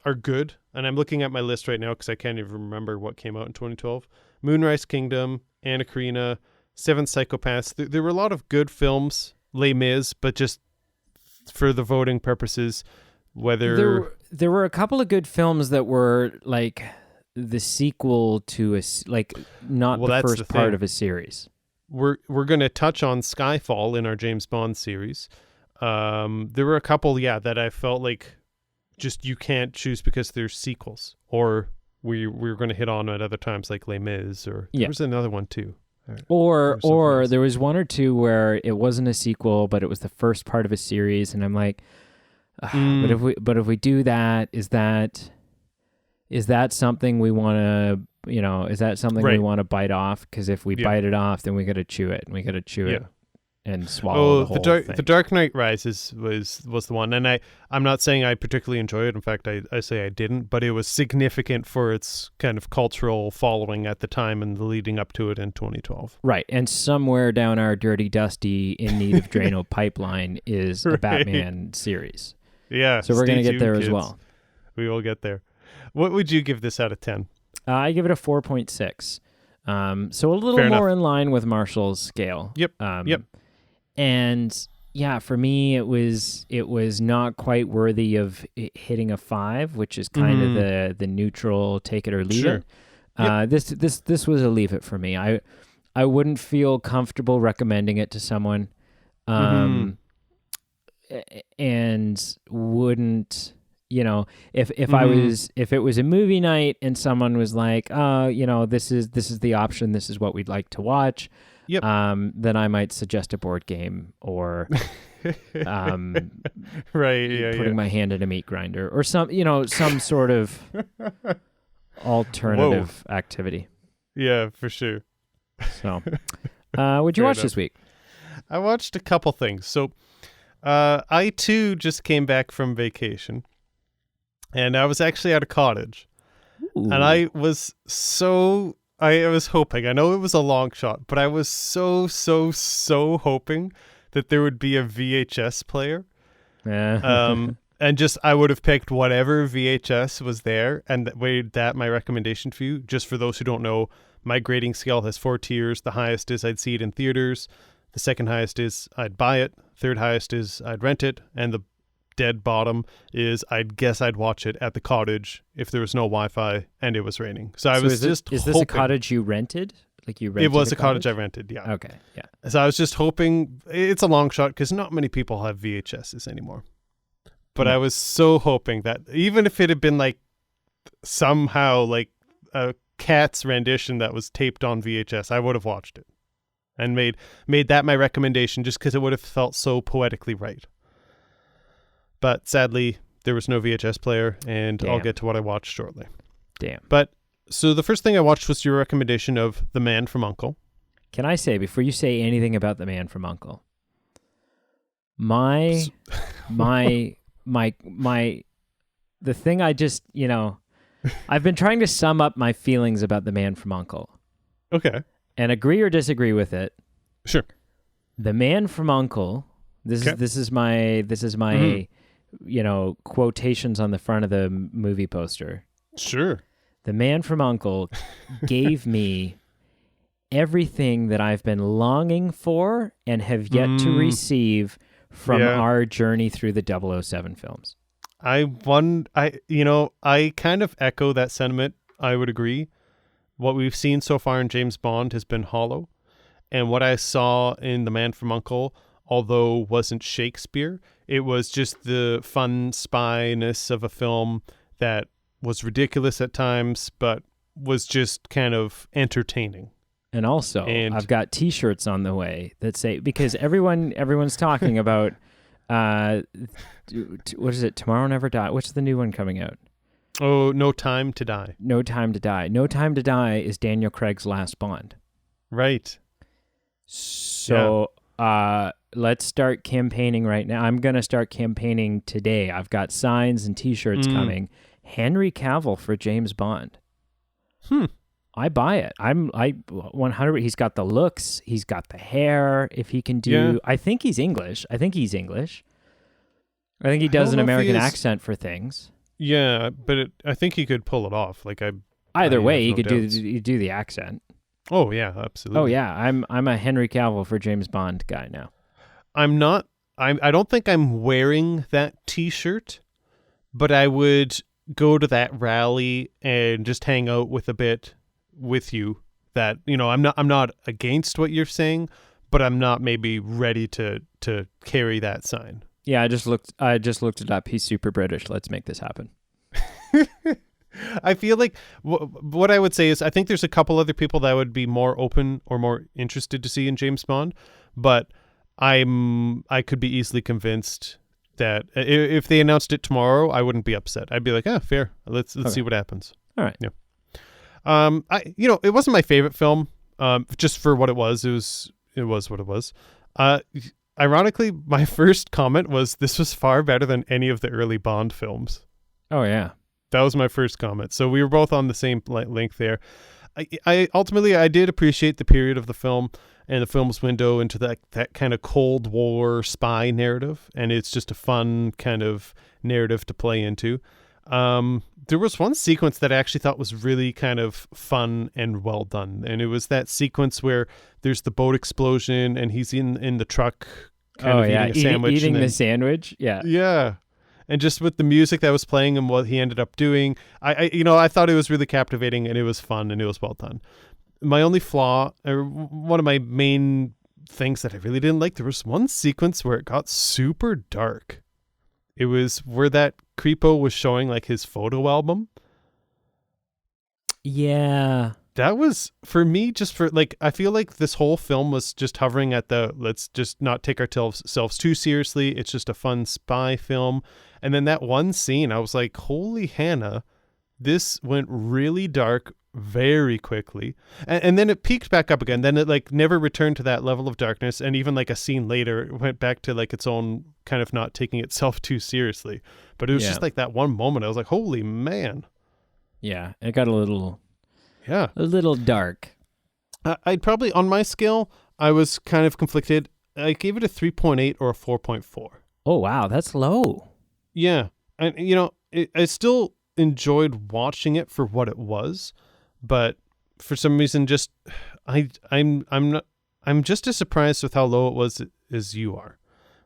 are good, and I'm looking at my list right now because I can't even remember what came out in 2012. Moonrise Kingdom, Anna Karenina, Seven Psychopaths. There were a lot of good films. Les Mis, but just for the voting purposes, whether there were a couple of good films that were like the sequel to not the first part of a series. We're going to touch on Skyfall in our James Bond series. There were a couple, that I felt like just you can't choose because there's sequels, or we're going to hit on at other times like Les Mis, or there was another one too. Or there was one or two where it wasn't a sequel, but it was the first part of a series, and I'm like, but if we do that, is that something we want to, is that something we want to bite off? Because if we bite it off, then we got to chew it, and we got to chew it and swallow the whole thing. The Dark Knight Rises was the one, and I'm not saying I particularly enjoy it. In fact, I say I didn't, but it was significant for its kind of cultural following at the time and the leading up to it in 2012. Right, and somewhere down our dirty, dusty, in need of Drano pipeline is a Batman series. Yeah, so we're going to get there as well. We will get there. What would you give this out of 10? I give it a 4.6. So a little more in line with Marshall's scale. Yep. And for me, it was not quite worthy of hitting a 5, which is kind of the neutral take it or leave it. This was a leave it for me. I wouldn't feel comfortable recommending it to someone, and wouldn't. If it was a movie night and someone was like, this is the option, this is what we'd like to watch. Yep. Then I might suggest a board game or putting my hand in a meat grinder or some sort of alternative activity. Yeah, for sure. So, what'd you watch this week? I watched a couple things. So, I too just came back from vacation, and I was actually at a cottage. Ooh. And I was hoping, I know it was a long shot, but I was so hoping that there would be a VHS player. Yeah. And just, I would have picked whatever VHS was there and made that my recommendation for you. Just for those who don't know, my grading scale has 4 tiers. The highest is I'd see it in theaters. The second highest is I'd buy it. Third highest is I'd rent it. And the dead bottom is I'd guess I'd watch it at the cottage if there was no Wi-Fi and it was raining. So I was just hoping. Is this a cottage you rented? Like you rented? It was a cottage I rented, yeah. Okay, yeah. So I was just hoping. It's a long shot because not many people have VHSs anymore. But I was so hoping that even if it had been like somehow like a Cat's rendition that was taped on VHS, I would have watched it and made that my recommendation just because it would have felt so poetically right. But sadly, there was no VHS player, and I'll get to what I watched shortly. Damn. But so the first thing I watched was your recommendation of The Man from U.N.C.L.E. Can I say, before you say anything about The Man from U.N.C.L.E., the thing I just, I've been trying to sum up my feelings about The Man from U.N.C.L.E. Okay. And agree or disagree with it. Sure. The Man from U.N.C.L.E., this is my quotations on the front of the movie poster. Sure. The Man from U.N.C.L.E. gave me everything that I've been longing for and have yet to receive from our journey through the 007 films. I kind of echo that sentiment. I would agree. What we've seen so far in James Bond has been hollow. And what I saw in The Man from U.N.C.L.E. although wasn't Shakespeare. It was just the fun spyness of a film that was ridiculous at times, but was just kind of entertaining. And also, I've got T-shirts on the way that say, because everyone's talking about, what is it? Tomorrow Never Die. What's the new one coming out? Oh, No Time to Die. No Time to Die. No Time to Die is Daniel Craig's last Bond. Right. So, let's start campaigning right now. I'm going to start campaigning today. I've got signs and T-shirts coming. Henry Cavill for James Bond. I buy it. I 100. He's got the looks. He's got the hair. If he can do, I think he's English. I think he does an American accent for things. Yeah, but I think he could pull it off. Either way, he could do the accent. Oh yeah, absolutely. Oh yeah, I'm a Henry Cavill for James Bond guy now. I'm not. I don't think I'm wearing that T-shirt, but I would go to that rally and just hang out with a bit with you. That I'm not against what you're saying, but I'm not maybe ready to carry that sign. Yeah, I just looked it up. He's super British. Let's make this happen. I feel like what I would say is I think there's a couple other people that would be more open or more interested to see in James Bond, but I could be easily convinced that if they announced it tomorrow, I wouldn't be upset. I'd be like, fair. Let's see what happens. All right. Yeah. It wasn't my favorite film. Just for what it was. It was what it was. Ironically, my first comment was this was far better than any of the early Bond films. Oh yeah. That was my first comment. So we were both on the same link there. I ultimately I did appreciate the period of the film and the film's window into that kind of Cold War spy narrative, and it's just a fun kind of narrative to play into. There was one sequence that I actually thought was really kind of fun and well done, and it was that sequence where there's the boat explosion and he's in the truck kind of eating a sandwich. Eating the sandwich? Yeah. Yeah. And just with the music that was playing and what he ended up doing, I thought it was really captivating and it was fun and it was well done. My only flaw, or one of my main things that I really didn't like, there was one sequence where it got super dark. It was where that creepo was showing like his photo album. Yeah. That was, for me, just for like, I feel like this whole film was just hovering at let's just not take ourselves too seriously. It's just a fun spy film. And then that one scene, I was like, holy Hannah, this went really dark very quickly. And then it peaked back up again. Then it like never returned to that level of darkness. And even like a scene later, it went back to like its own kind of not taking itself too seriously. But it was just like that one moment. I was like, holy man. Yeah, it got a little dark. I'd probably, on my scale, I was kind of conflicted. I gave it a 3.8 or a 4.4. Oh, wow. That's low. Yeah. And, I still enjoyed watching it for what it was, but for some reason, just, I'm just as surprised with how low it was as you are.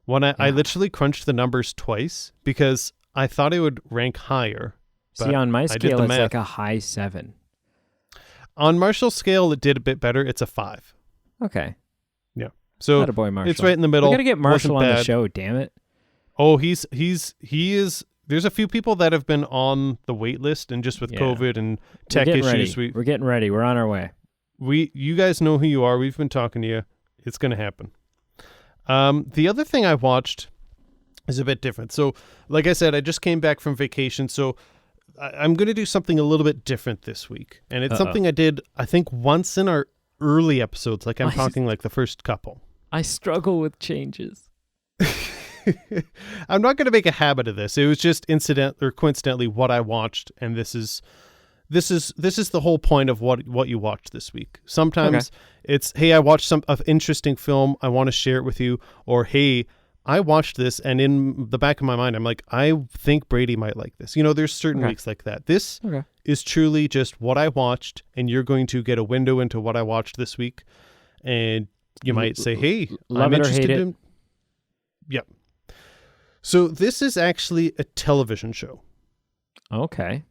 I literally crunched the numbers twice because I thought it would rank higher. See, on my scale, it's like a high 7. On Marshall's scale, it did a bit better. It's a 5. Okay. Yeah. So Attaboy, Marshall. It's right in the middle. We gotta get Marshall on the show, damn it. Oh, he is. There's a few people that have been on the wait list, and just with COVID and tech issues, we're getting ready. We're on our way. You guys know who you are. We've been talking to you. It's going to happen. The other thing I watched is a bit different. So, like I said, I just came back from vacation, so I'm going to do something a little bit different this week. And it's something I did, I think, once in our early episodes. Like I'm talking like the first couple. I struggle with changes. I'm not going to make a habit of this. It was just coincidentally what I watched, and this is the whole point of what you watched this week. Sometimes it's, hey, I watched an interesting film, I want to share it with you, or hey, I watched this, and in the back of my mind, I'm like, I think Brady might like this. There's certain weeks like that. This is truly just what I watched, and you're going to get a window into what I watched this week, and you might say, hey, I'm interested in. Yep. So this is actually a television show. Okay.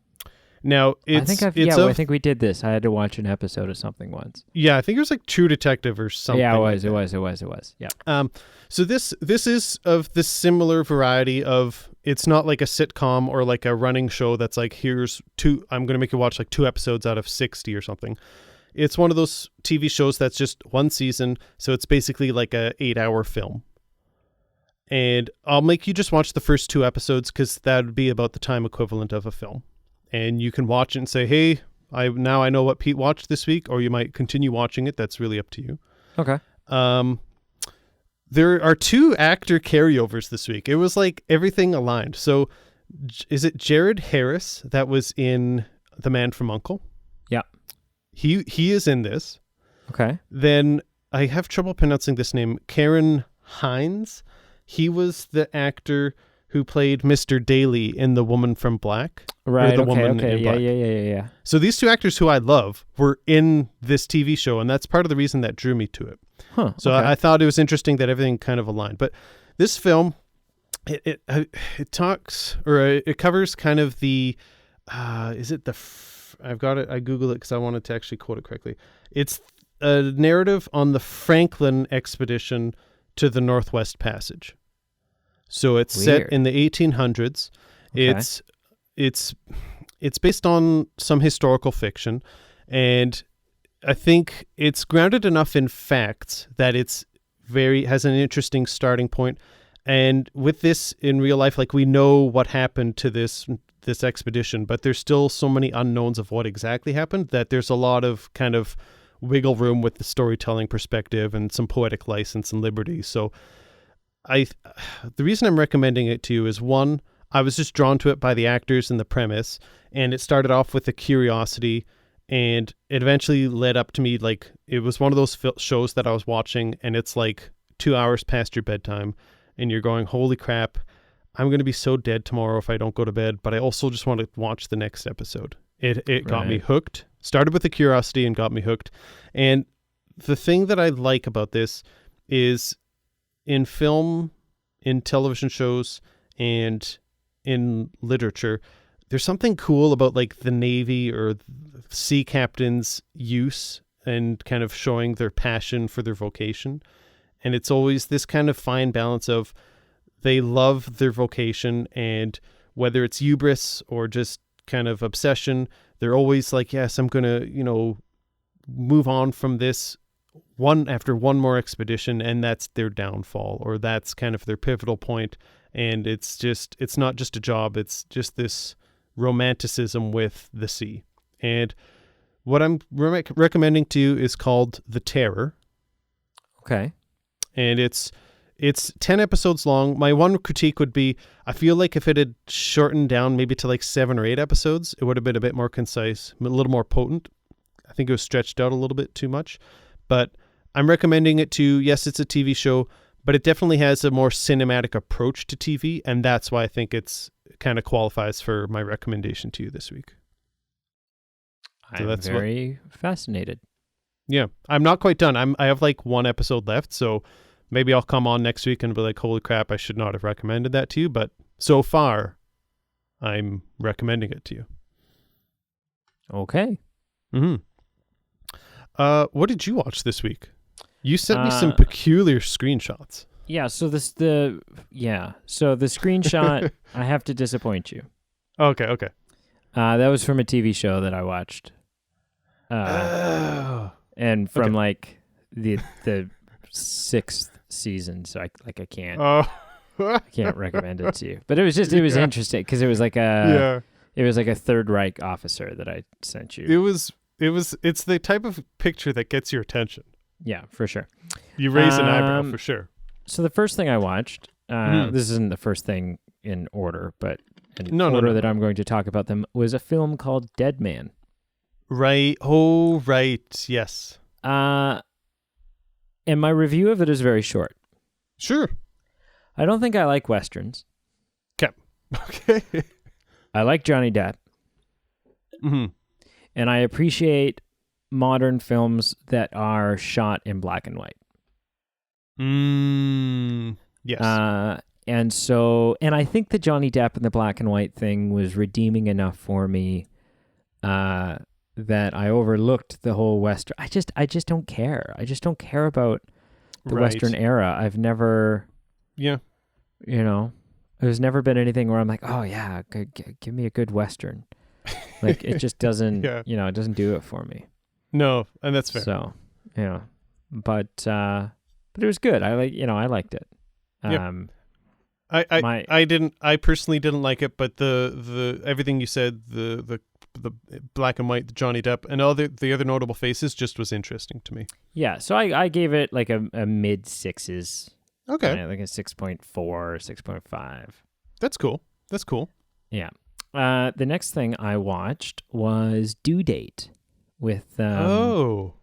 Now, I think we did this. I had to watch an episode of something once. Yeah, I think it was like True Detective or something. Yeah, it was. Yeah. So this is of the similar variety of, it's not like a sitcom or like a running show that's like, I'm going to make you watch like 2 episodes out of 60 or something. It's one of those TV shows that's just 1 season, so it's basically like a 8-hour film. And I'll make you just watch the first 2 episodes because that would be about the time equivalent of a film. And you can watch it and say, hey, I know what Pete watched this week, or you might continue watching it. That's really up to you. Okay. There are 2 actor carryovers this week. It was like everything aligned. So is it Jared Harris that was in The Man from U.N.C.L.E.? Yeah. He is in this. Okay. Then I have trouble pronouncing this name. Karen Hines. He was the actor who played Mr. Daly in The Woman from Black. Right. Okay. Yeah. So these 2 actors who I love were in this TV show, and that's part of the reason that drew me to it. Huh. So okay. I thought it was interesting that everything kind of aligned. But this film, it talks, or it covers kind of the, I've got it, I Googled it because I wanted to actually quote it correctly. It's a narrative on the Franklin expedition to the Northwest Passage. So it's set in the 1800s. Okay. It's based on some historical fiction, and I think it's grounded enough in facts that it's has an interesting starting point. And with this in real life, like, we know what happened to this expedition, but there's still so many unknowns of what exactly happened that there's a lot of kind of wiggle room with the storytelling perspective and some poetic license and liberty. So the reason I'm recommending it to you is, one, I was just drawn to it by the actors and the premise, and it started off with a curiosity, and it eventually led up to me, like, it was one of those shows that I was watching, and it's like 2 hours past your bedtime, and you're going, holy crap, I'm going to be so dead tomorrow if I don't go to bed, but I also just want to watch the next episode. It got me hooked. Started with the curiosity and got me hooked. And the thing that I like about this is, in film, in television shows, and in literature, there's something cool about like the Navy or sea captains' use and kind of showing their passion for their vocation. And it's always this kind of fine balance of, they love their vocation, and whether it's hubris or just kind of obsession, they're always like, yes, I'm going to, move on from this after one more expedition, and that's their downfall, or that's kind of their pivotal point. And it's not just a job, it's just this romanticism with the sea. And what I'm recommending to you is called The Terror. Okay. And it's 10 episodes long. My one critique would be, I feel like if it had shortened down maybe to like 7 or 8 episodes, it would have been a bit more concise, a little more potent. I think it was stretched out a little bit too much. But I'm recommending it to, yes, it's a TV show, but it definitely has a more cinematic approach to TV, and that's why I think it's kind of qualifies for my recommendation to you this week. I'm very fascinated. Yeah, I'm not quite done. I have like 1 episode left, so maybe I'll come on next week and be like, holy crap, I should not have recommended that to you. But so far, I'm recommending it to you. Okay. Mm-hmm. What did you watch this week? You sent me some peculiar screenshots. Yeah, so the screenshot, I have to disappoint you. Okay. That was from a TV show that I watched. And from like the 6th season, so I can't I can't recommend it to you. But it was interesting because it was like it was like a Third Reich officer that I sent you. It's the type of picture that gets your attention. Yeah, for sure. You raise an eyebrow for sure. So the first thing I watched, this isn't the first thing in order, but in order that I'm going to talk about them, was a film called Dead Man. Right. Oh, right. Yes. And my review of it is very short. Sure. I don't think I like Westerns. Okay. I like Johnny Depp. Mm-hmm. And I appreciate modern films that are shot in black and white. Yes. And I think the Johnny Depp and the black and white thing was redeeming enough for me that I overlooked the whole Western. I just don't care. I just don't care about the Western era. I've never, there's never been anything where I'm like, oh yeah, give me a good Western. Like it just doesn't, it doesn't do it for me. No, and that's fair. So, but it was good. I liked it. I personally didn't like it, but the everything you said, the black and white, the Johnny Depp, and all the other notable faces just was interesting to me. Yeah, so I gave it like a mid 6s. Okay. Like a 6.4 or 6.5. That's cool. Yeah. The next thing I watched was Due Date with Robert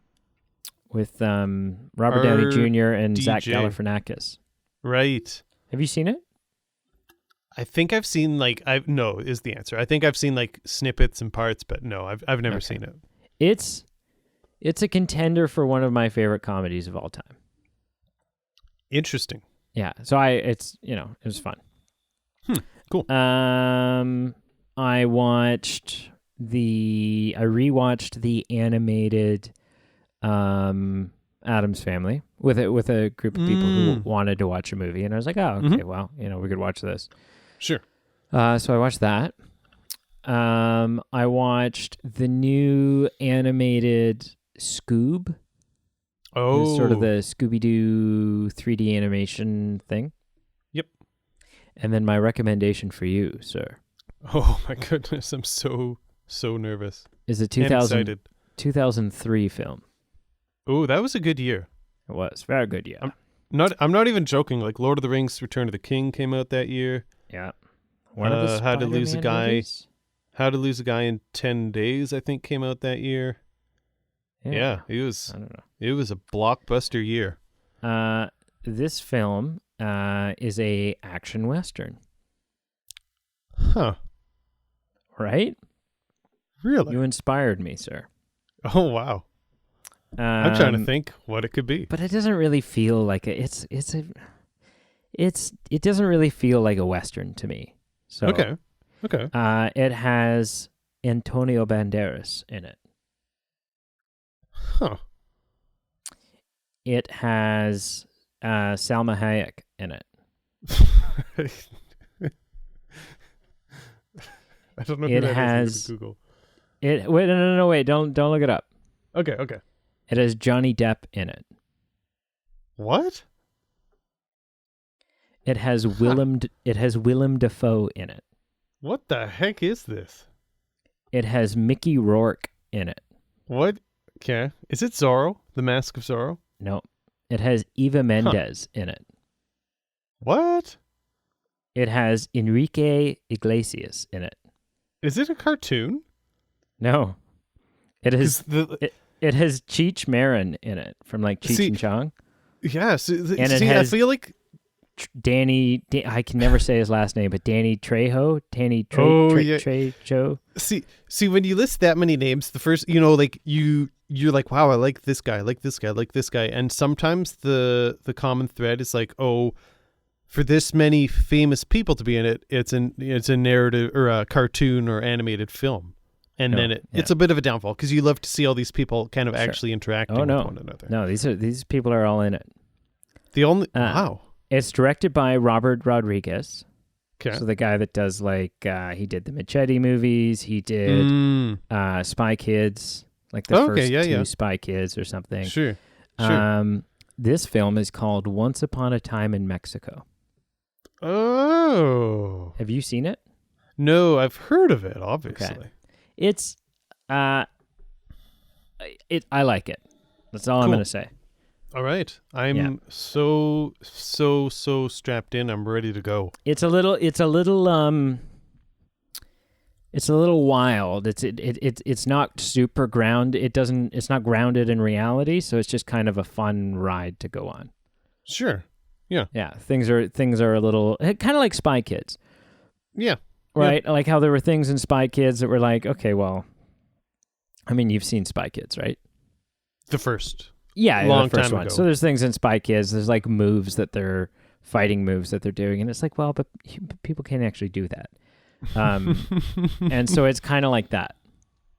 Downey Jr. and Zach Galifianakis. Right. Have you seen it? I think I've seen no is the answer. I think I've seen like snippets and parts, but no, I've never seen it. It's a contender for one of my favorite comedies of all time. Interesting. Yeah. So it was fun. Cool. I rewatched the animated Addams Family with a group of people who wanted to watch a movie, and I was like, oh, okay, well, we could watch this. Sure. So I watched that. I watched the new animated Scoob. Oh. Sort of the Scooby-Doo 3D animation thing. Yep. And then my recommendation for you, sir. Oh my goodness, I'm so nervous. Is a 2003 film. Oh, that was a good year. It was very good year. I'm not even joking. Like Lord of the Rings: Return of the King came out that year. Yeah. How to Lose a Guy. Movies? How to Lose a Guy in 10 Days, I think, came out that year. Yeah, it was. I don't know. It was a blockbuster year. This film is a action western. Huh. Right? Really? You inspired me, sir. Oh wow. I'm trying to think what it could be. But it doesn't really feel like it doesn't really feel like a western to me. So Okay. It has Antonio Banderas in it. Huh. It has Salma Hayek in it. I don't know who that is. Google. Wait, wait, don't look it up. Okay. It has Johnny Depp in it. What? It has Willem Dafoe in it. What the heck is this? It has Mickey Rourke in it. What? Okay. Is it Zorro? The Mask of Zorro? No. It has Eva Mendes in it. What? It has Enrique Iglesias in it. Is it a cartoon? No. It has it has Cheech Marin in it from like Cheech and Chong. Yes. And it has I feel like I can never say his last name, but Danny Trejo. Trejo. See, when you list that many names, the first, you're like, wow, I like this guy, and sometimes the common thread is like, oh, for this many famous people to be in it, it's a narrative or a cartoon or animated film, and then it's a bit of a downfall because you love to see all these people kind of actually interacting with one another. No, these people are all in it. Wow. It's directed by Robert Rodriguez. Okay. So the guy that does he did the Machete movies. He did Spy Kids, like the first two Spy Kids or something. Sure. This film is called Once Upon a Time in Mexico. Oh. Have you seen it? No, I've heard of it, obviously. Okay. It's I like it. That's all I'm going to say. All right. I'm so strapped in. I'm ready to go. It's a little wild. It's not super grounded. It's not grounded in reality, so it's just kind of a fun ride to go on. Sure. Yeah. Yeah, things are a little kind of like Spy Kids. Yeah. Right? Yeah. Like how there were things in Spy Kids that were like, okay, well, I mean, you've seen Spy Kids, right? The first. Yeah, long the first time one. ago. So there's things in Spy Kids. There's like fighting moves that they're doing, and it's like, well, but people can't actually do that. And so it's kind of like that.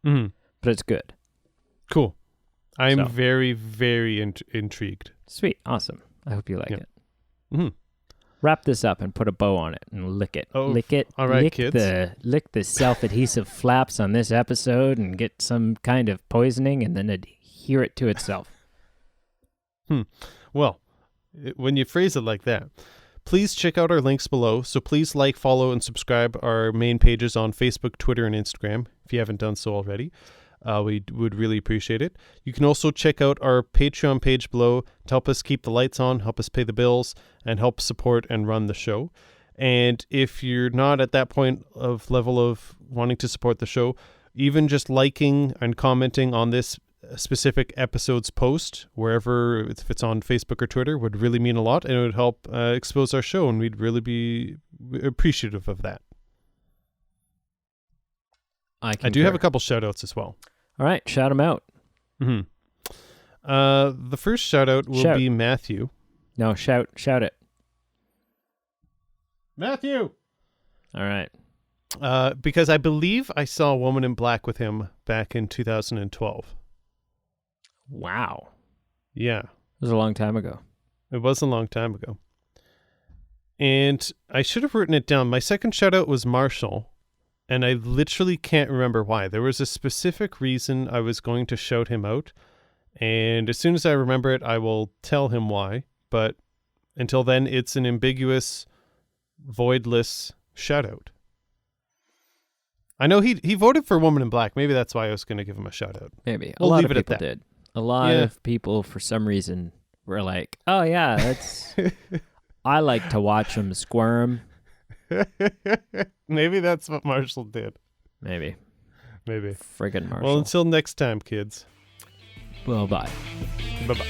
but it's good. Cool. I'm very, very intrigued. Sweet. Awesome. I hope you like it. Mm-hmm. Wrap this up and put a bow on it and lick it. Oh, lick it. All right, lick kids. Lick the self-adhesive flaps on this episode and get some kind of poisoning and then adhere it to itself. Well, when you phrase it like that, please check out our links below. So please like, follow, and subscribe our main pages on Facebook, Twitter, and Instagram if you haven't done so already. We would really appreciate it. You can also check out our Patreon page below to help us keep the lights on, help us pay the bills, and help support and run the show. And if you're not at that point of level of wanting to support the show, even just liking and commenting on this specific episode's post, wherever, if it's on Facebook or Twitter, would really mean a lot, and it would help expose our show, and we'd really be appreciative of that. I do have a couple shout-outs as well. All right, shout them out. Mm-hmm. The first shout-out will be Matthew. No, shout it. Matthew! All right. Because I believe I saw A Woman in Black with him back in 2012. Wow. Yeah. It was a long time ago. It was a long time ago. And I should have written it down. My second shout-out was Marshall. And I literally can't remember why. There was a specific reason I was going to shout him out. And as soon as I remember it, I will tell him why. But until then, it's an ambiguous, voidless shout out. I know he voted for Woman in Black. Maybe that's why I was going to give him a shout out. Maybe. We'll a lot leave of it at people that. did. A lot of people, for some reason, were like, oh, yeah, that's... I like to watch him squirm. Maybe that's what Marshall did. Maybe. Friggin' Marshall. Well, until next time, kids. Well, bye. Bye-bye.